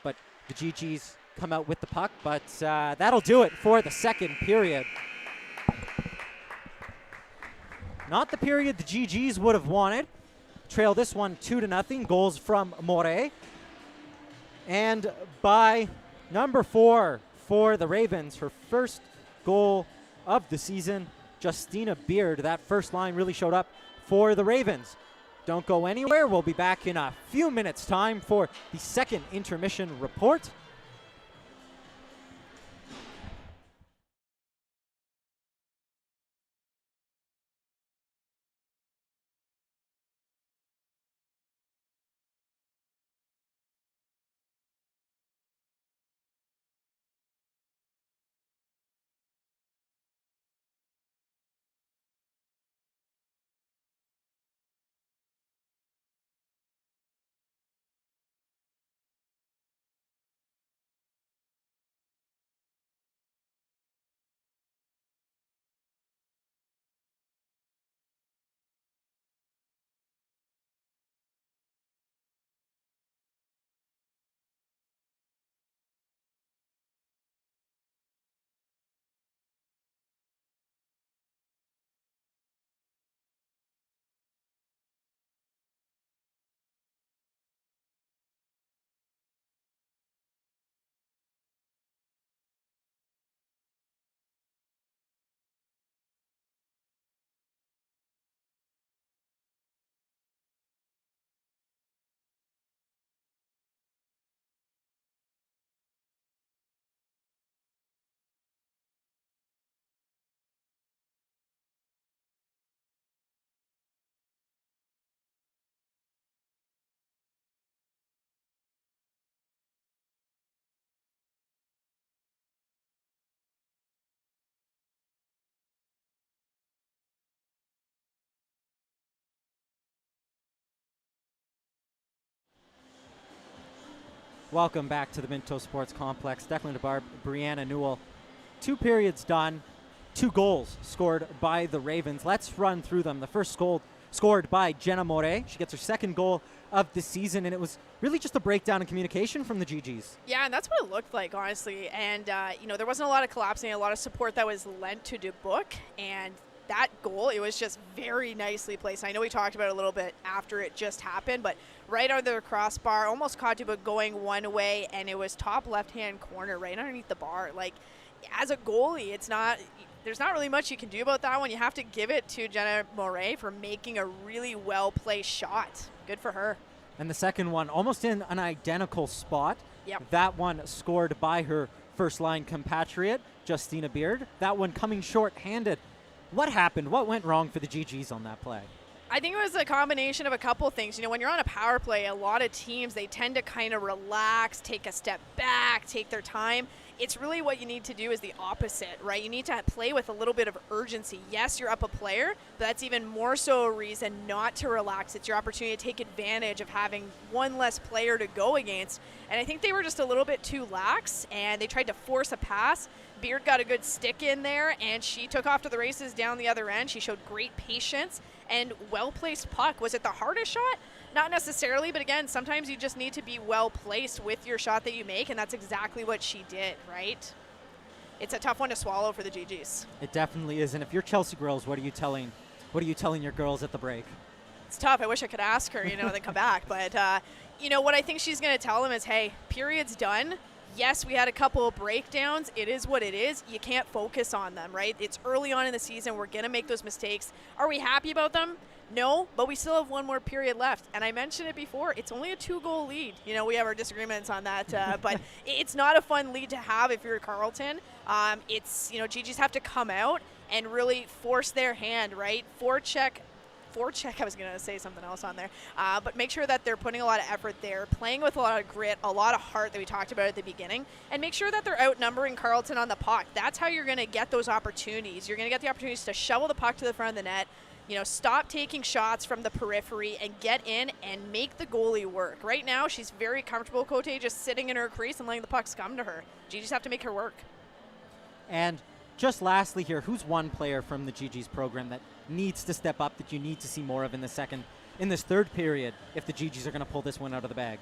But the GGs come out with the puck, but that'll do it for the second period. Not the period the GGs would have wanted. Trail this one 2-0. Goals from Moret. And by number 4 for the Ravens, her first goal of the season, Justina Beard. That first line really showed up for the Ravens. Don't go anywhere. We'll be back in a few minutes' time for the second intermission report. Welcome back to the Minto Sports Complex. Declan DeBarb, Brianna Newell. 2 periods done, 2 goals scored by the Ravens. Let's run through them. The first goal scored by Jenna Moret. She gets her second goal of the season, and it was really just a breakdown in communication from the GGs. Yeah, and that's what it looked like, honestly. And, there wasn't a lot of collapsing, a lot of support that was lent to Dubuque, and that goal, it was just very nicely placed. I know we talked about it a little bit after it just happened, but right under the crossbar, almost caught Dubuque going one way, and it was top left-hand corner right underneath the bar. Like, as a goalie, there's not really much you can do about that one. You have to give it to Jenna Moret for making a really well-placed shot. Good for her. And the second one, almost in an identical spot. Yep. That one scored by her first-line compatriot, Justina Beard. That one coming short-handed. What happened? What went wrong for the GGs on that play? I think it was a combination of a couple things. When you're on a power play, a lot of teams, they tend to kind of relax, take a step back, take their time. It's really what you need to do is the opposite, right? You need to play with a little bit of urgency. Yes, you're up a player, but that's even more so a reason not to relax. It's your opportunity to take advantage of having one less player to go against. And I think they were just a little bit too lax, and they tried to force a pass. Beard got a good stick in there, and she took off to the races down the other end. She showed great patience and well-placed puck. Was it the hardest shot? Not necessarily, but again, sometimes you just need to be well-placed with your shot that you make, and that's exactly what she did, right? It's a tough one to swallow for the GGs. It definitely is. And if you're Chelsea girls, what are you telling your girls at the break? It's tough. I wish I could ask her, then come back. But, what I think she's going to tell them is, hey, period's done. Yes, we had a couple of breakdowns. It is what it is. You can't focus on them, right? It's early on in the season. We're going to make those mistakes. Are we happy about them? No, but we still have one more period left. And I mentioned it before. It's only a 2-goal lead. We have our disagreements on that. But it's not a fun lead to have if you're Carleton. GGs have to come out and really force their hand, right? Forecheck, I was going to say something else on there. But make sure that they're putting a lot of effort there, playing with a lot of grit, a lot of heart that we talked about at the beginning, and make sure that they're outnumbering Carleton on the puck. That's how you're going to get those opportunities. You're going to get the opportunities to shovel the puck to the front of the net, stop taking shots from the periphery and get in and make the goalie work. Right now, she's very comfortable, Cote, just sitting in her crease and letting the pucks come to her. GGs have to make her work. And just lastly here, who's one player from the GG's program that needs to step up, that you need to see more of in this third period if the GGs are going to pull this one out of the bag?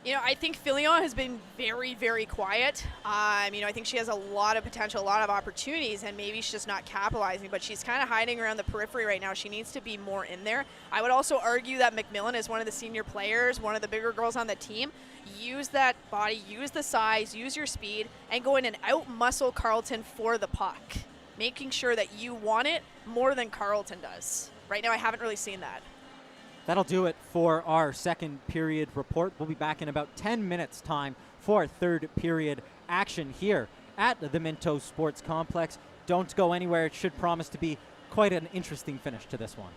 I think Filion has been very, very quiet. I think she has a lot of potential, a lot of opportunities, and maybe she's just not capitalizing, but she's kind of hiding around the periphery right now. She needs to be more in there. I would also argue that McMillan is one of the senior players, one of the bigger girls on the team. Use that body, use the size, use your speed, and go in and out-muscle Carleton for the puck, making sure that you want it more than Carleton does. Right now, I haven't really seen that. That'll do it for our second period report. We'll be back in about 10 minutes' time for third period action here at the Minto Sports Complex. Don't go anywhere. It should promise to be quite an interesting finish to this one.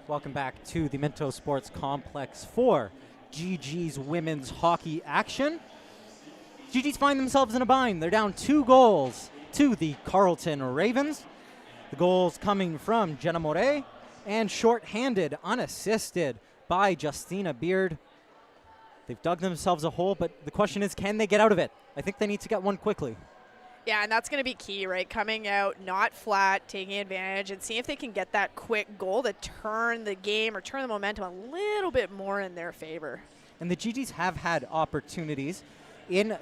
Welcome back to the Minto Sports Complex for GG's women's hockey action. GG's find themselves in a bind. They're down 2 goals to the Carleton Ravens. The goals coming from Jenna Moret and shorthanded, unassisted by Justina Beard. They've dug themselves a hole, but the question is, can they get out of it? I think they need to get one quickly. Yeah, and that's going to be key, right? Coming out not flat, taking advantage, and see if they can get that quick goal to turn the game or turn the momentum a little bit more in their favor. And the GGs have had opportunities. In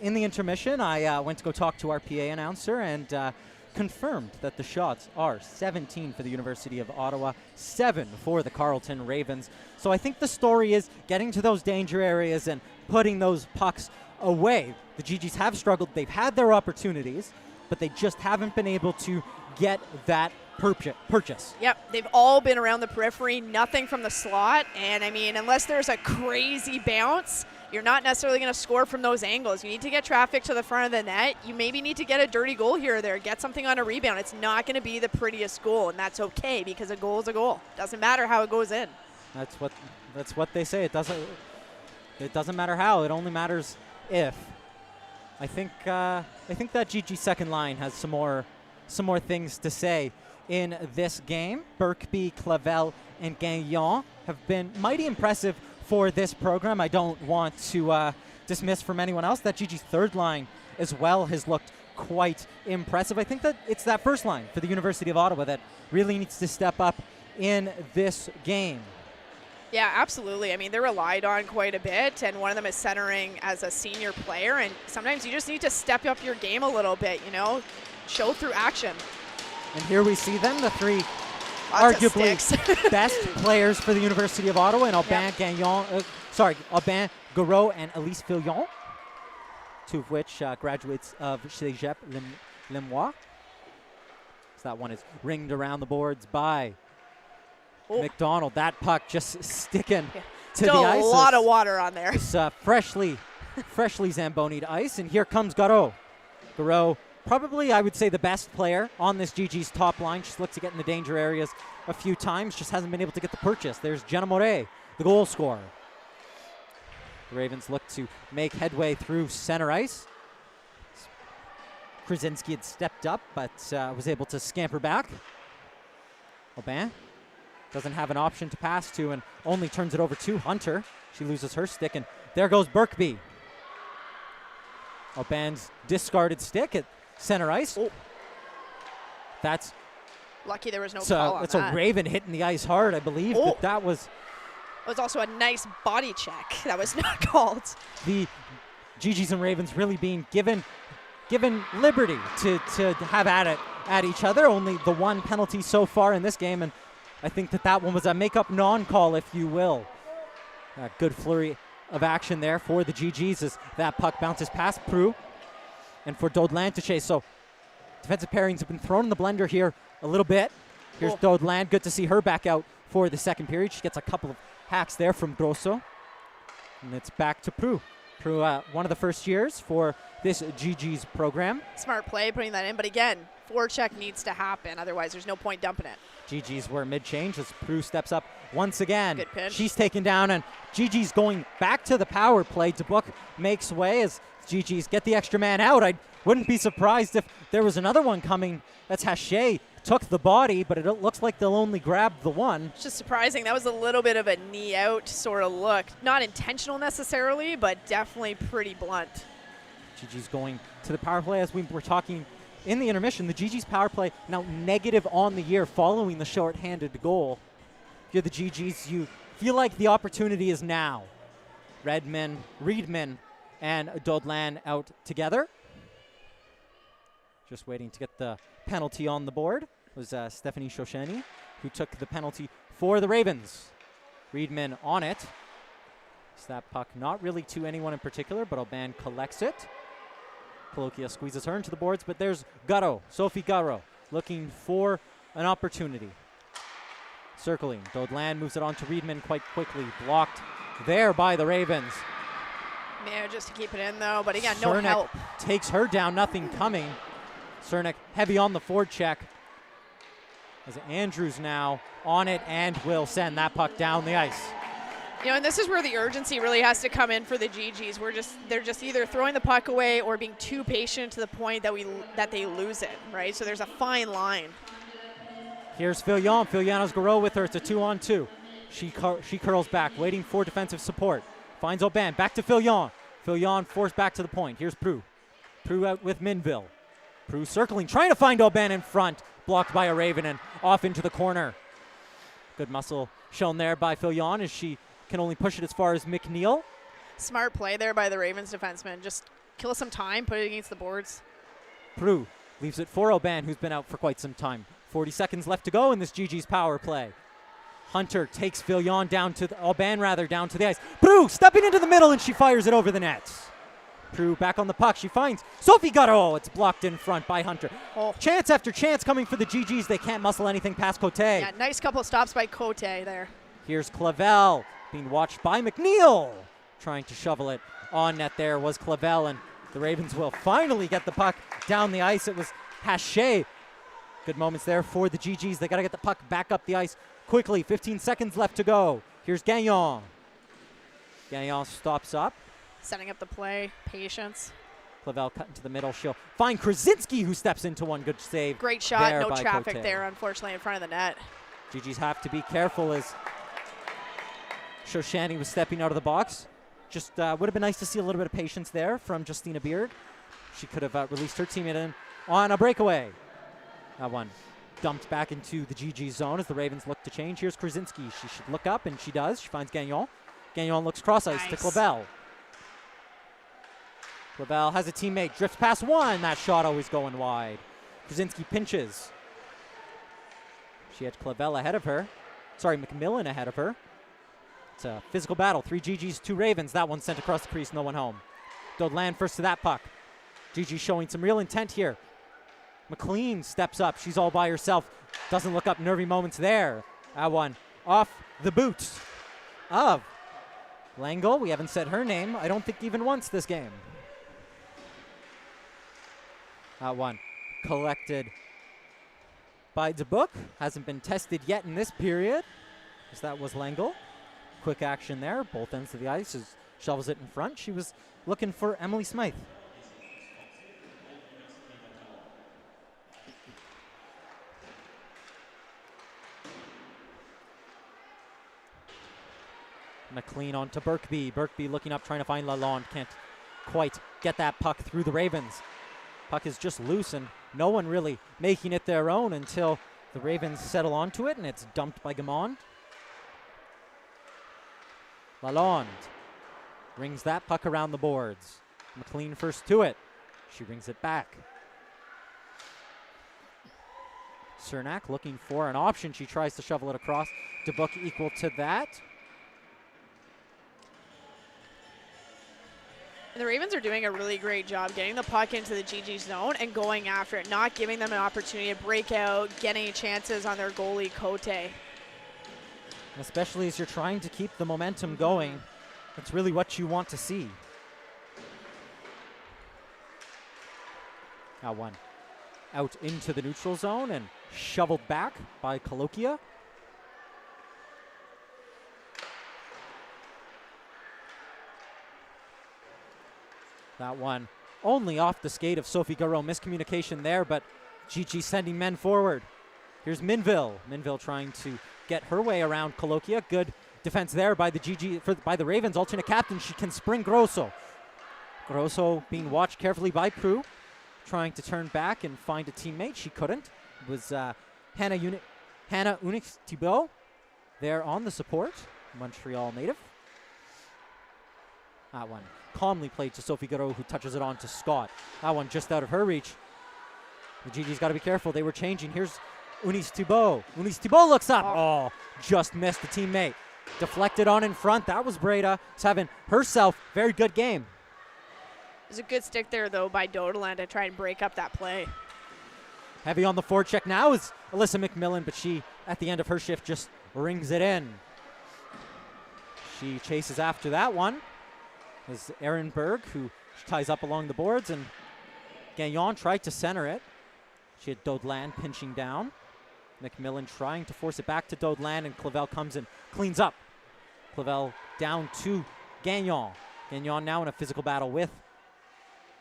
the intermission, I went to go talk to our PA announcer and confirmed that the shots are 17 for the University of Ottawa, 7 for the Carleton Ravens. So I think the story is getting to those danger areas and putting those pucks away. The GGs have struggled. They've had their opportunities, but they just haven't been able to get that purchase. Yep, they've all been around the periphery, nothing from the slot. And, I mean, unless there's a crazy bounce, you're not necessarily going to score from those angles. You need to get traffic to the front of the net. You maybe need to get a dirty goal here or there, get something on a rebound. It's not going to be the prettiest goal, and that's okay because a goal is a goal. Doesn't matter how it goes in. That's what they say. It doesn't matter how. It only matters if. I think that GG second line has some more things to say in this game. Birkby, Clavel, and Gagnon have been mighty impressive for this program. I don't want to dismiss from anyone else that GG's third line as well has looked quite impressive. I think that it's that first line for the University of Ottawa that really needs to step up in this game. Yeah, absolutely. I mean, they're relied on quite a bit, and one of them is centering as a senior player, and sometimes you just need to step up your game a little bit, show through action. And here we see them, the three Lots arguably best players for the University of Ottawa, and Aubin Garreau and Elise Fillon, 2 of which graduates of Cégep Limois. So that one is ringed around the boards by McDonald. That puck just sticking to the ice. Still a lot of water on there. It's freshly Zamboni'd ice, and here comes Garreau. Garreau, probably, I would say, the best player on this GG's top line. She's looked to get in the danger areas a few times, just hasn't been able to get the purchase. There's Jenna Moret, the goal scorer. The Ravens look to make headway through center ice. Krasinski had stepped up, but was able to scamper back. Aubin doesn't have an option to pass to and only turns it over to Hunter. She loses her stick, and there goes Birkby. Aubin's discarded stick at center ice. That's lucky there was no call on that. It's a Raven hitting the ice hard, I believe. That was... It was also a nice body check. That was not called. The GGs and Ravens really being given liberty to have at it at each other. Only the one penalty so far in this game, and I think that one was a make-up non-call, if you will. A good flurry of action there for the GGs as that puck bounces past Prue and for Daudelain to chase. So defensive pairings have been thrown in the blender here a little bit. Here's Daudelain. Good to see her back out for the second period. She gets a couple of hacks there from Grosso. And it's back to Prue. Prue, one of the first years for this GG's program. Smart play putting that in, but again, forecheck needs to happen. Otherwise, there's no point dumping it. GG's were mid-change as Prue steps up once again. Good pinch. She's taken down, and GG's going back to the power play. Dubuque makes way as GG's get the extra man out. I wouldn't be surprised if there was another one coming. That's Haché. Took the body, but it looks like they'll only grab the one. It's just surprising. That was a little bit of a knee out sort of look. Not intentional necessarily, but definitely pretty blunt. GG's going to the power play as we were talking in the intermission. The GG's power play now negative on the year following the short-handed goal. If you're the GG's, you feel like the opportunity is now. Reedman, and Daudelain out together. Just waiting to get the penalty on the board was Stephanie Shoshani, who took the penalty for the Ravens. Reedman on it. It's that puck not really to anyone in particular, but Aubin collects it. Polokia squeezes her into the boards, but there's Garreau, Sophie Garreau, looking for an opportunity. Circling, Daudelain moves it on to Reedman quite quickly, blocked there by the Ravens. Manages to keep it in though, but again, Cernak no help. Takes her down, nothing coming. Cernak heavy on the forecheck. As Andrews now on it and will send that puck down the ice. You know, and this is where the urgency really has to come in for the GGs. They're just either throwing the puck away or being too patient to the point that they lose it, right? So there's a fine line. Here's Fillion. Fillion has Garreau with her. It's a 2-on-2. She curls back, waiting for defensive support. Finds Aubin. Back to Fillion. Fillion forced back to the point. Here's Prue. Prue out with Minville. Prue circling, trying to find Aubin in front. Blocked by a Raven and off into the corner. Good muscle shown there by Fillion as she can only push it as far as McNeil. Smart play there by the Ravens defenseman. Just kill some time, put it against the boards. Prue leaves it for Aubin, who's been out for quite some time. 40 seconds left to go in this GG's power play. Hunter takes Fillion down to Aubin down to the ice. Prue stepping into the middle and she fires it over the net. Prue back on the puck. She finds Sophie Garreau. It's blocked in front by Hunter. Oh. Chance after chance coming for the GGs. They can't muscle anything past Cote. Yeah, nice couple of stops by Cote there. Here's Clavel being watched by McNeil. Trying to shovel it on net there was Clavel, and the Ravens will finally get the puck down the ice. It was Haché. Good moments there for the GGs. They got to get the puck back up the ice quickly. 15 seconds left to go. Here's Gagnon. Gagnon stops up. Setting up the play, patience. Clavel cut into the middle. She'll find Krasinski, who steps into one. Good save. Great shot, no by traffic Cote. there, unfortunately, in front of the net. GGs have to be careful as Shoshani was stepping out of the box. Just would have been nice to see a little bit of patience there from Justina Beard. She could have released her teammate in on a breakaway. That one dumped back into the GG zone as the Ravens look to change. Here's Krasinski. She should look up, and she does. She finds Gagnon. Gagnon looks cross ice to Clavel. Clavel has a teammate, drifts past one. That shot always going wide. Krasinski pinches. She had Clavel ahead of her. Sorry, McMillan ahead of her. It's a physical battle. 3 GGs, 2 Ravens. That one sent across the crease, no one home. Dodland first to that puck. GG showing some real intent here. McLean steps up. She's all by herself. Doesn't look up. Nervy moments there. That one off the boots of Langle. We haven't said her name, I don't think, even once this game. That one collected by DeBook. Hasn't been tested yet in this period, as that was Langle. Quick action there, both ends of the ice, as shovels it in front. She was looking for Emily Smythe. McLean on to Birkby. Birkby looking up, trying to find Lalonde. Can't quite get that puck through the Ravens. Puck is just loose, and no one really making it their own until the Ravens settle onto it, and it's dumped by Gamond. Lalonde rings that puck around the boards. McLean first to it. She rings it back. Cernak looking for an option. She tries to shovel it across. DeBook equal to that. The Ravens are doing a really great job getting the puck into the GG zone and going after it, not giving them an opportunity to break out, get any chances on their goalie, Cote. Especially as you're trying to keep the momentum going. That's really what you want to see. Now one out into the neutral zone and shoveled back by Colokia. That one only off the skate of Sophie Garreau. Miscommunication there, but GG sending men forward. Here's Minville. Minville trying to get her way around Colokia. Good defense there by the by the Ravens. Alternate captain. She can spring Grosso. Grosso being watched carefully by Prue. Trying to turn back and find a teammate. She couldn't. It was Hannah Unix-Thibault there on the support. Montreal native. That one calmly played to Sophie Garreau, who touches it on to Scott. That one just out of her reach. The GG's got to be careful. They were changing. Here's Unix-Thibault. Unix-Thibault looks up. Oh, just missed the teammate. Deflected on in front. That was Breda. It's having herself very good game. There's a good stick there, though, by Dodeland to try and break up that play. Heavy on the forecheck now is Alyssa McMillan, but she, at the end of her shift, just rings it in. She chases after that one. Is Erin Berg, who ties up along the boards, and Gagnon tried to center it. She had Dodeland pinching down. McMillan trying to force it back to Daudelain, and Clavel comes and cleans up. Clavel down to Gagnon. Gagnon now in a physical battle with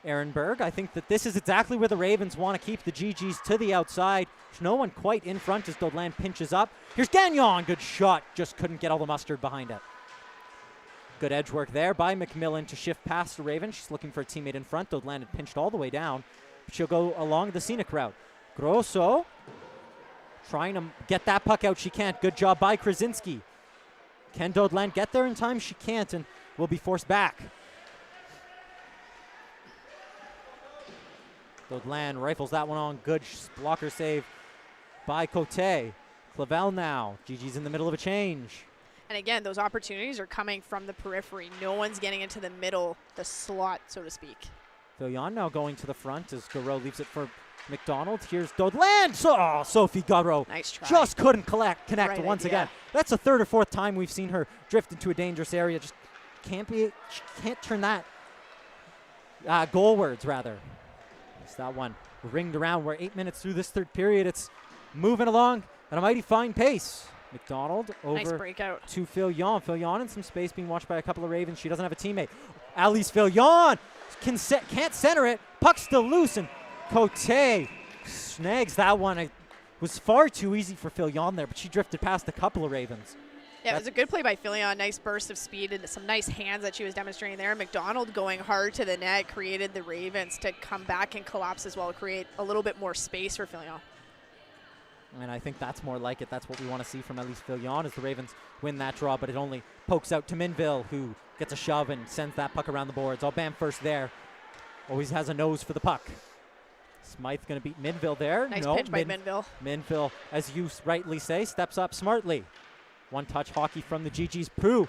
Ehrenberg. I think that this is exactly where the Ravens want to keep the GGs, to the outside. There's no one quite in front as Daudelain pinches up. Here's Gagnon, good shot, just couldn't get all the mustard behind it. Good edge work there by McMillan to shift past the Raven. She's looking for a teammate in front. Daudelain had pinched all the way down. But she'll go along the scenic route. Grosso trying to get that puck out. She can't. Good job by Krasinski. Can Daudelain get there in time? She can't, and will be forced back. Daudelain rifles that one on. Good blocker save by Cote. Clavel now. GG's in the middle of a change. And again, those opportunities are coming from the periphery. No one's getting into the middle, the slot, so to speak. Fillon now going to the front as Garreau leaves it for McDonald. Here's Daudelain. Sophie Garreau Nice try. just couldn't connect Right once idea. again. That's the third or fourth time we've seen her drift into a dangerous area. Just can't turn that goalwards, rather. It's that one ringed around. We're 8 minutes through this third period. It's moving along at a mighty fine pace. McDonald Nice over breakout. to Fillon. Fillon in some space, being watched by a couple of Ravens. She doesn't have a teammate. Alice Fillon can't center it. Puck still loose, and Cote snags that one. It was far too easy for Fillon there, but she drifted past a couple of Ravens. Yeah, it was a good play by Fillon. Nice burst of speed and some nice hands that she was demonstrating there. McDonald going hard to the net created the Ravens to come back and collapse as well, create a little bit more space for Fillon. And I think that's more like it. That's what we want to see from Elise Fillon as the Ravens win that draw, but it only pokes out to Minville, who gets a shove and sends that puck around the boards. Aubin first there. Always has a nose for the puck. Smythe going to beat Minville there. Nice no, pitch by Minville. Minville, as you rightly say, steps up smartly. One-touch hockey from the GG's. Prue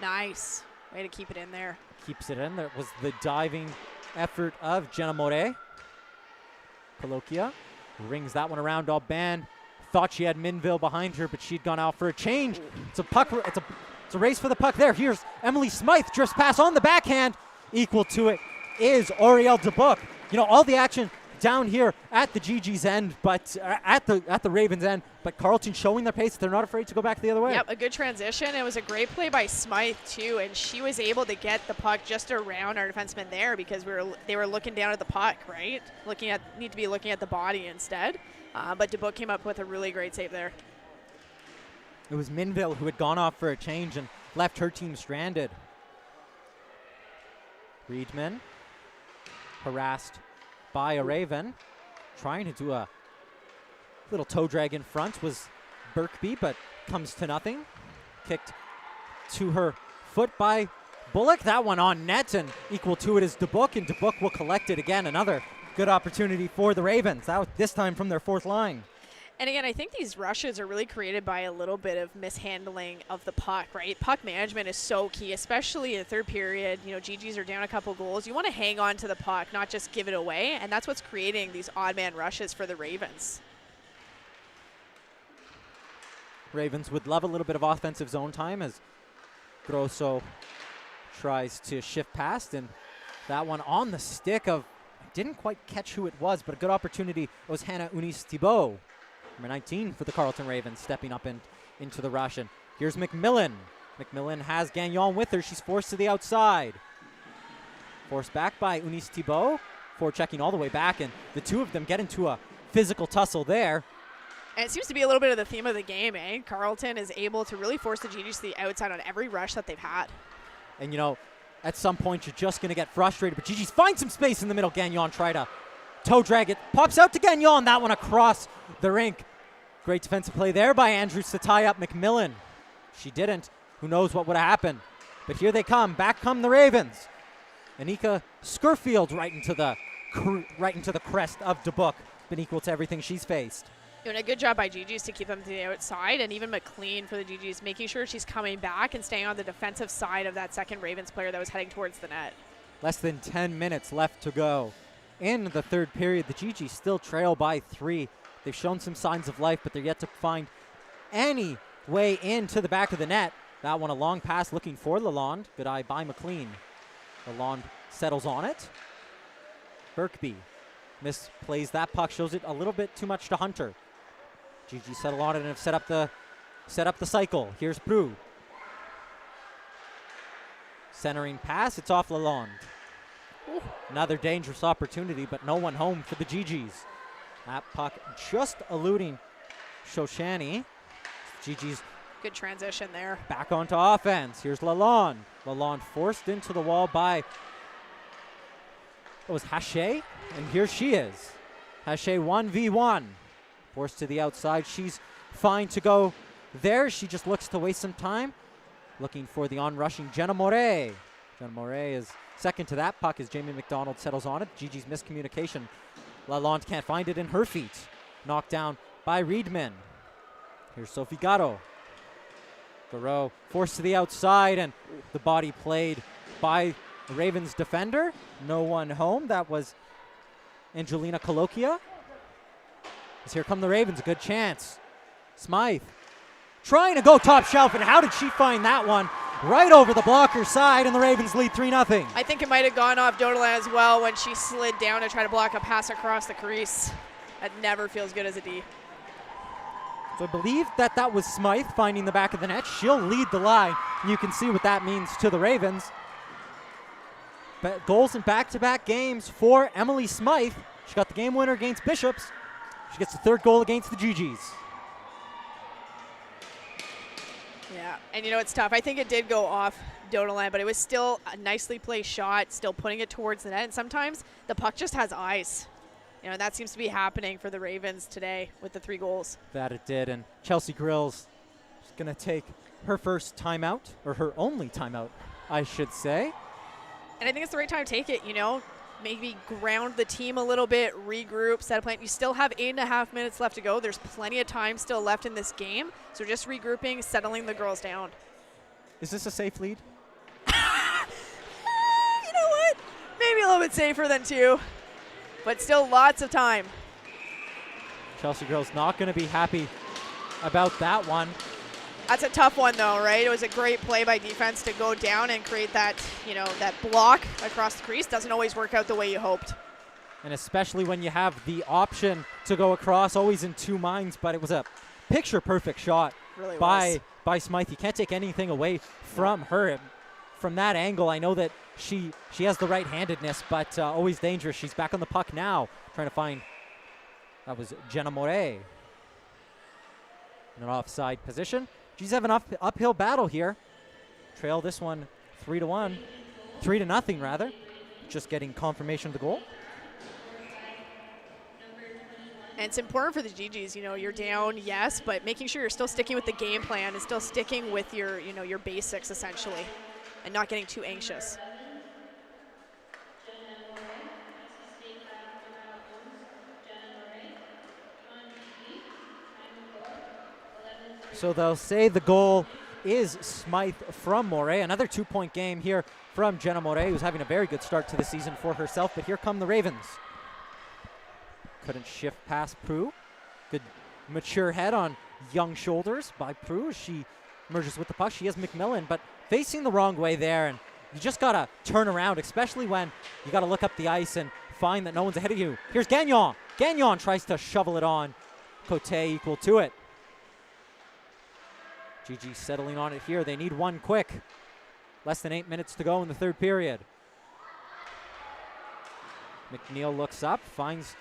Nice. Way to keep it in there. keeps it in. There was the diving effort of Jenna Moret. Palokia rings that one around. Aubin thought she had Minville behind her, but she'd gone out for a change. It's a puck. It's a race for the puck there. Here's Emily Smythe, drifts pass on the backhand. Equal to it is Oriel Dubuc. You know, all the action down here at the GG's end, but at the Ravens end, but Carleton showing their pace. They're not afraid to go back the other way. Yep, a good transition. It was a great play by Smythe too, and she was able to get the puck just around our defenseman there because they were looking down at the puck, right? Need to be looking at the body instead. But Dubuc came up with a really great save there. It was Minville who had gone off for a change and left her team stranded. Reedman harassed by a Raven, trying to do a little toe drag in front was Birkby, but comes to nothing. Kicked to her foot by Bullock. That one on net, and equal to it is Dubuc, and Dubuc will collect it again. Another good opportunity for the Ravens, this time from their fourth line. And again, I think these rushes are really created by a little bit of mishandling of the puck, right? Puck management is so key, especially in the third period. You know, GGs are down a couple goals. You want to hang on to the puck, not just give it away, and that's what's creating these odd man rushes for the Ravens. Ravens would love a little bit of offensive zone time as Grosso tries to shift past, and that one on the stick of, I didn't quite catch who it was, but a good opportunity. It was Hannah Unis-Thibault. Number 19 for the Carleton Ravens, stepping up into the rush. And here's McMillan. McMillan has Gagnon with her. She's forced to the outside. Forced back by Unis-Thibault. Forechecking all the way back, and the two of them get into a physical tussle there. And it seems to be a little bit of the theme of the game, eh? Carleton is able to really force the GGs to the outside on every rush that they've had. And, you know, at some point you're just going to get frustrated, but GG's find some space in the middle. Gagnon try to toe drag it. Pops out to Gagnon. That one across the rink. Great defensive play there by Andrews to tie up McMillan. She didn't. Who knows what would have happened. But here they come. Back come the Ravens. Anika Scurfield right into the crest of Dubuc. Been equal to everything she's faced. Doing a good job by GG's to keep them to the outside, and even McLean for the GG's, making sure she's coming back and staying on the defensive side of that second Ravens player that was heading towards the net. Less than 10 minutes left to go. In the third period, the GG's still trail by 3. They've shown some signs of life, but they're yet to find any way into the back of the net. That one a long pass looking for Lalonde. Good eye by McLean. Lalonde settles on it. Birkby misplays that puck, shows it a little bit too much to Hunter. GG settle on it and have set up the cycle. Here's Prue. Centering pass, it's off Lalonde. Another dangerous opportunity, but no one home for the GGs. That puck just eluding Shoshani. GG's Good transition there. back onto offense. Here's Lalonde. Lalonde forced into the wall by, it was Haché, and here she is. Haché 1v1. Forced to the outside. She's fine to go there. She just looks to waste some time. Looking for the on-rushing Jenna Moret. Jenna Moret is second to that puck as Jamie McDonald settles on it. GG's miscommunication. Lalonde can't find it in her feet. Knocked down by Riedman. Here's Sophie Gatto. Garreau forced to the outside, and the body played by the Ravens defender. No one home. That was Angelina Coloquia. As here come the Ravens, a good chance. Smythe trying to go top shelf, and how did she find that one? Right over the blocker side, and the Ravens lead 3-0. I think it might have gone off Dodelin as well when she slid down to try to block a pass across the crease. That never feels good as a D. So I believe that was Smythe finding the back of the net. She'll lead the line, and you can see what that means to the Ravens. But goals in back-to-back games for Emily Smythe. She got the game winner against Bishops. She gets the third goal against the GGs. Yeah, and you know, it's tough. I think it did go off Dodelin, but it was still a nicely placed shot, still putting it towards the net. And sometimes the puck just has eyes. You know, and that seems to be happening for the Ravens today with the 3 goals. That it did, and Chelsea Grills is going to take her first timeout, or her only timeout, I should say. And I think it's the right time to take it, you know. Maybe ground the team a little bit, regroup, set a plan. You still have 8.5 minutes left to go. There's plenty of time still left in this game. So just regrouping, settling the girls down. Is this a safe lead? You know what? Maybe a little bit safer than 2. But still lots of time. Chelsea Girls not going to be happy about that one. That's a tough one, though, right? It was a great play by defense to go down and create that, you know, that block across the crease. Doesn't always work out the way you hoped. And especially when you have the option to go across, always in 2 minds. But it was a picture-perfect shot Really by Smythe. You can't take anything away from her. From that angle, I know that she has the right-handedness, but always dangerous. She's back on the puck now, trying to find, that was Jenna Moret. In an offside position. She's having an uphill battle here. Trail this one 3-1, 3-0 rather. Just getting confirmation of the goal. And it's important for the GGs, you know, you're down, yes, but making sure you're still sticking with the game plan and still sticking with your, you know, your basics essentially, and not getting too anxious. So they'll say the goal is Smythe from Moret. Another 2-point game here from Jenna Moret, who's having a very good start to the season for herself. But here come the Ravens. Couldn't shift past Prue. Good mature head on young shoulders by Prue as she merges with the puck. She has McMillan, but facing the wrong way there. And you just got to turn around, especially when you got to look up the ice and find that no one's ahead of you. Here's Gagnon. Gagnon tries to shovel it on. Cote equal to it. GG settling on it here. They need one quick. Less than 8 minutes to go in the third period. McNeil looks up, finds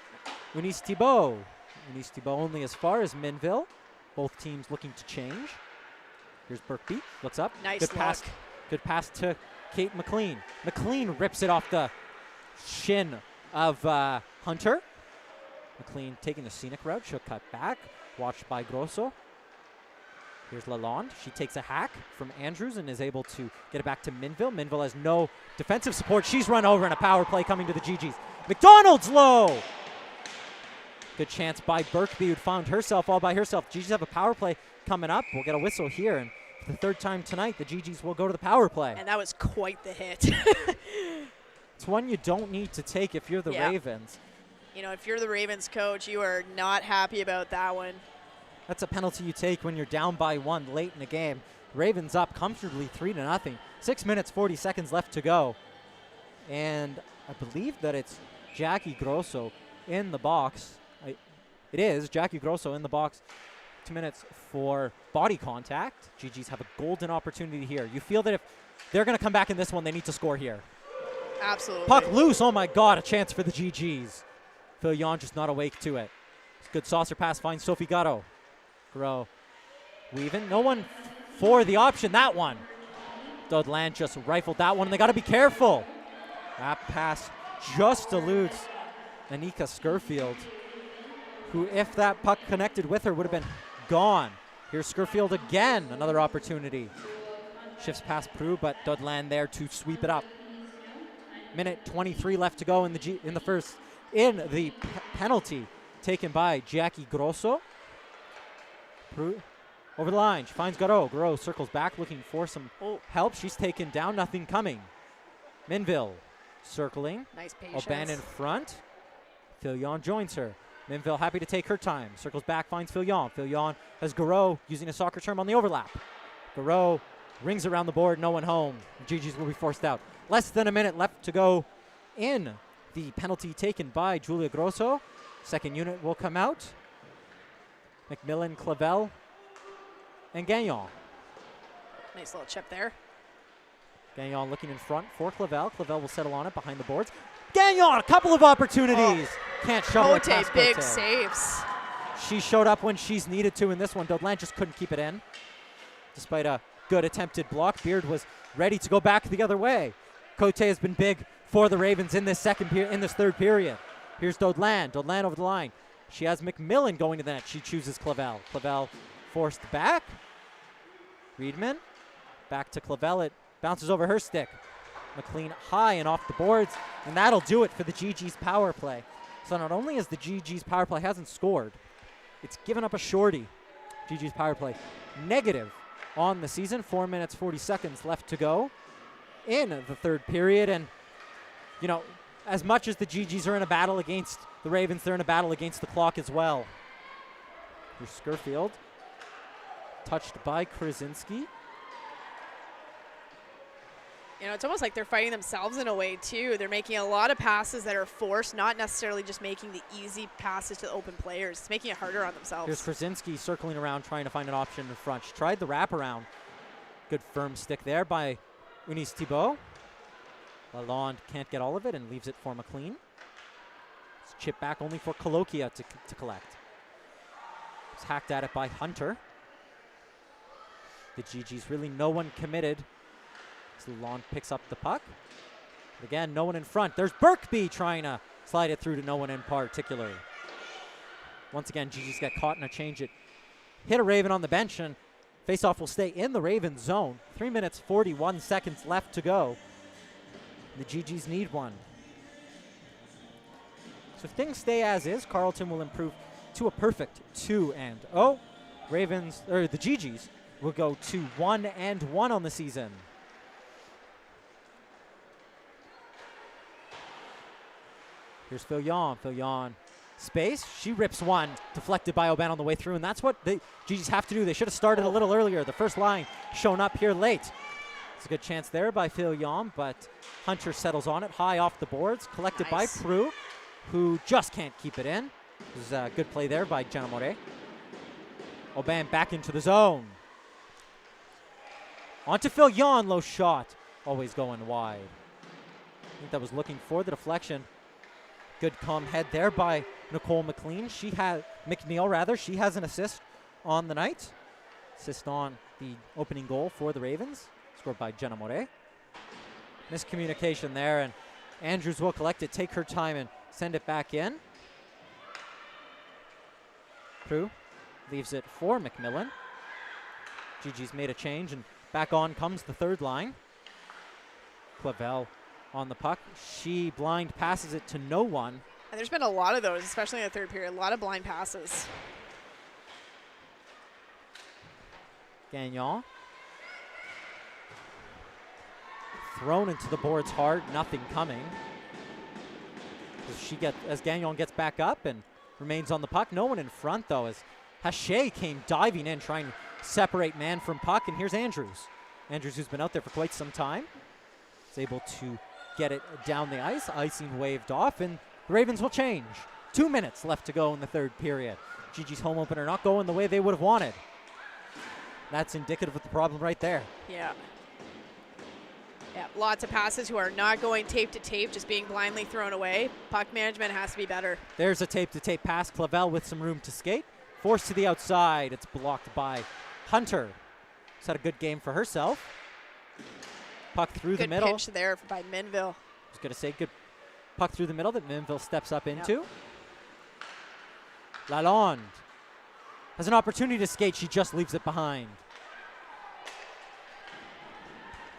Eunice Thibault. Eunice Thibault only as far as Minville. Both teams looking to change. Here's Burkby, looks up. Nice good pass. Good pass to Kate McLean. McLean rips it off the shin of Hunter. McLean taking the scenic route. She'll cut back. Watched by Grosso. Here's Lalonde. She takes a hack from Andrews and is able to get it back to Minville. Minville has no defensive support. She's run over in a power play coming to the GGs. McDonald's low. Good chance by Burkby, who'd found herself all by herself. GGs have a power play coming up. We'll get a whistle here. And for the 3rd time tonight, the GGs will go to the power play. And that was quite the hit. It's one you don't need to take if you're the Ravens. You know, if you're the Ravens coach, you are not happy about that one. That's a penalty you take when you're down by 1 late in the game. Ravens up comfortably 3-0. 6 minutes, 40 seconds left to go. And I believe that it's Jackie Grosso in the box. It is Jackie Grosso in the box restrict minutes for body contact. GGs have a golden opportunity here. You feel that if they're going to come back in this one, they need to score here. Absolutely. Puck loose. Oh, my God. A chance for the GGs. Fillion just not awake to it. Good saucer pass finds Sophie Gatto. Gros weaving. No one for the option. That one. Dodland just rifled that one, and they got to be careful. That pass just eludes Anika Skurfield, who, if that puck connected with her, would have been gone. Here's Skurfield again. Another opportunity. Shifts past Prue, but Dodland there to sweep it up. Minute 23 left to go in the first. In the penalty taken by Jackie Grosso. Prue over the line. She finds Garot. Garot circles back looking for some help. She's taken down. Nothing coming. Minville circling. Nice patience. Aubin in front. Fillion joins her. Minville happy to take her time. Circles back, finds Fillion. Fillion has Garot using a soccer term on the overlap. Garot rings around the board. No one home. GGs will be forced out. Less than a minute left to go in the penalty taken by Julia Grosso. Second unit will come out. McMillan, Clavel, and Gagnon. Nice little chip there. Gagnon looking in front for Clavel. Clavel will settle on it behind the boards. Gagnon, a couple of opportunities. Can't shove it past big Cote. saves. She showed up when she's needed to in this one. Dodland just couldn't keep it in. Despite a good attempted block, Beard was ready to go back the other way. Cote has been big for the Ravens in this third period. Here's Dodland. Dodland over the line. She has McMillan going to the net. She chooses Clavel. Clavel forced back. Reedman back to Clavel. It bounces over her stick. McLean high and off the boards, and that'll do it for the GG's power play. So not only has the GG's power play hasn't scored, it's given up a shorty. GG's power play negative on the season. 4 minutes, 40 seconds left to go in the third period. And, you know, as much as the GGs are in a battle against the Ravens, they're in a battle against the clock as well. Here's Skurfield, touched by Krasinski. You know, it's almost like they're fighting themselves in a way, too. They're making a lot of passes that are forced, not necessarily just making the easy passes to the open players. It's making it harder on themselves. Here's Krasinski circling around, trying to find an option in front. She tried the wraparound. Good firm stick there by Eunice Thibault. Lalonde can't get all of it and leaves it for McLean. It's chipped back only for Coloquia to collect. It's hacked at it by Hunter. The GG's really no one committed. So Lalonde picks up the puck. But again, no one in front. There's Birkby trying to slide it through to no one in particular. Once again, GG's get caught in a change. It hit a Raven on the bench, and faceoff will stay in the Raven zone. 3 minutes, 41 seconds left to go. The GGs need one. So if things stay as is, Carleton will improve to a perfect 2-0. Ravens, or the GGs, will go to 1-1 on the season. Here's Fillion. Fillion space. She rips one, deflected by Aubin on the way through, and that's what the GGs have to do. They should have started a little earlier. The first line shown up here late. It's a good chance there by Fillion, but Hunter settles on it, high off the boards, collected by Prue, who just can't keep it in. It was a good play there by Jenna Moret. Aubin back into the zone. On to Fillion, low shot. Always going wide. I think that was looking for the deflection. Good calm head there by Nicole McLean. McNeil rather. She has an assist on the night. Assist on the opening goal for the Ravens, scored by Jenna Moret. Miscommunication there, and Andrews will collect it, take her time, and send it back in. Prue leaves it for McMillan. GG's made a change, and back on comes the third line. Clavel on the puck. She blind passes it to no one. And there's been a lot of those, especially in the third period. A lot of blind passes. Gagnon. Thrown into the boards hard, nothing coming. As Gagnon gets back up and remains on the puck. No one in front, though, as Haché came diving in, trying to separate man from puck. And here's Andrews. Andrews, who's been out there for quite some time, is able to get it down the ice. Icing waved off, and the Ravens will change. 2 minutes left to go in the third period. GG's home opener not going the way they would have wanted. That's indicative of the problem right there. Yeah. Yeah, lots of passes who are not going tape to tape, just being blindly thrown away. Puck management has to be better. There's a tape-to-tape pass. Clavel with some room to skate. Forced to the outside. It's blocked by Hunter. She's had a good game for herself. Puck through the middle. Good pinch there by Minville. I was going to say good puck through the middle that Minville steps up into. Lalonde has an opportunity to skate. She just leaves it behind.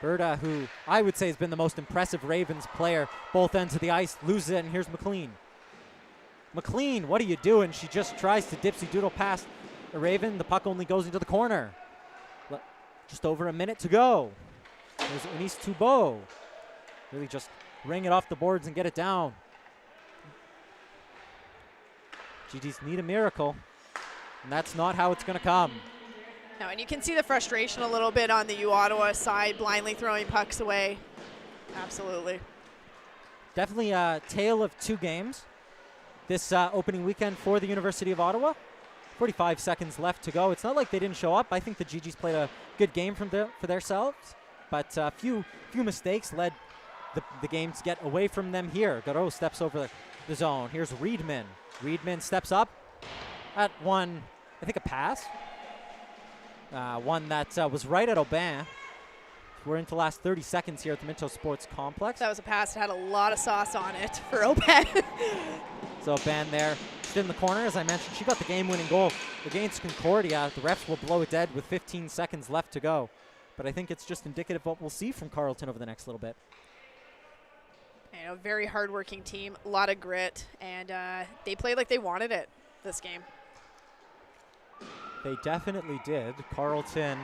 Berta, who I would say has been the most impressive Ravens player, both ends of the ice, loses it, and here's McLean. McLean, what are you doing? She just tries to dipsy doodle past the Raven. The puck only goes into the corner. Just over a minute to go. There's Eunice Toubeau. Really just ring it off the boards and get it down. GG's need a miracle, and that's not how it's going to come. No, and you can see the frustration a little bit on the U Ottawa side, blindly throwing pucks away. Absolutely. Definitely a tale of two games this opening weekend for the University of Ottawa. 45 seconds left to go. It's not like they didn't show up. I think the GG's played a good game for themselves, but a few mistakes led the game to get away from them here. Garreau steps over the zone. Here's Reedman. Reedman steps up at one, I think a pass. One that was right at Aubin. We're into the last 30 seconds here at the Minto Sports Complex. That was a pass that had a lot of sauce on it for Aubin. So Aubin there, just in the corner, as I mentioned, she got the game-winning goal against Concordia. The refs will blow it dead with 15 seconds left to go. But I think it's just indicative of what we'll see from Carleton over the next little bit. You know, very hard-working team, a lot of grit, and they played like they wanted it this game. They definitely did. Carleton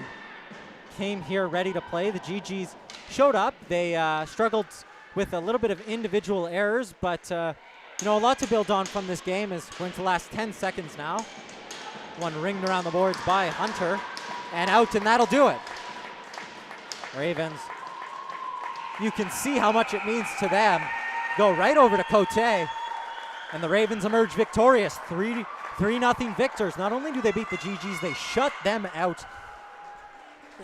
came here ready to play. The GGs showed up. They struggled with a little bit of individual errors, but you know, a lot to build on from this game as we're into the last 10 seconds now. One ringed around the boards by Hunter, and out, and that'll do it. Ravens, you can see how much it means to them. Go right over to Cote, and the Ravens emerge victorious. 3-0 victors. Not only do they beat the GGs, they shut them out.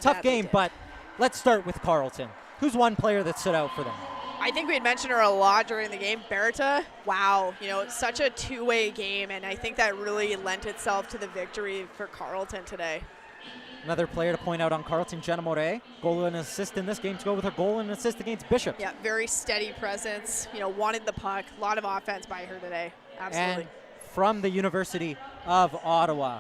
Tough game, but let's start with Carleton. Who's one player that stood out for them? I think we had mentioned her a lot during the game. Berta, wow, you know, it's such a two-way game, and I think that really lent itself to the victory for Carleton today. Another player to point out on Carleton, Jenna Moret. Goal and assist in this game to go with her goal and assist against Bishop. Yeah, very steady presence, you know, wanted the puck. A lot of offense by her today, absolutely. And from the University of Ottawa,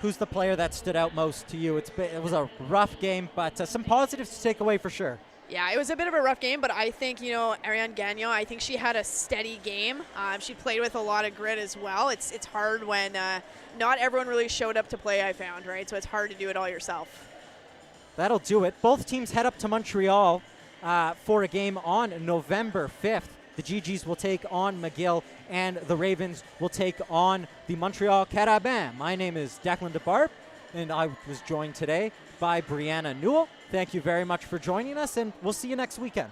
who's the player that stood out most to you? It was a rough game, but some positives to take away for sure. Yeah, it was a bit of a rough game, but I think, you know, Ariane Gagnon, I think she had a steady game. She played with a lot of grit as well. It's hard when not everyone really showed up to play, I found, right? So it's hard to do it all yourself. That'll do it. Both teams head up to Montreal for a game on November 5th. The GGs will take on McGill, and the Ravens will take on the Montreal Carabins. My name is Declan DeBarp, and I was joined today by Brianna Newell. Thank you very much for joining us, and we'll see you next weekend.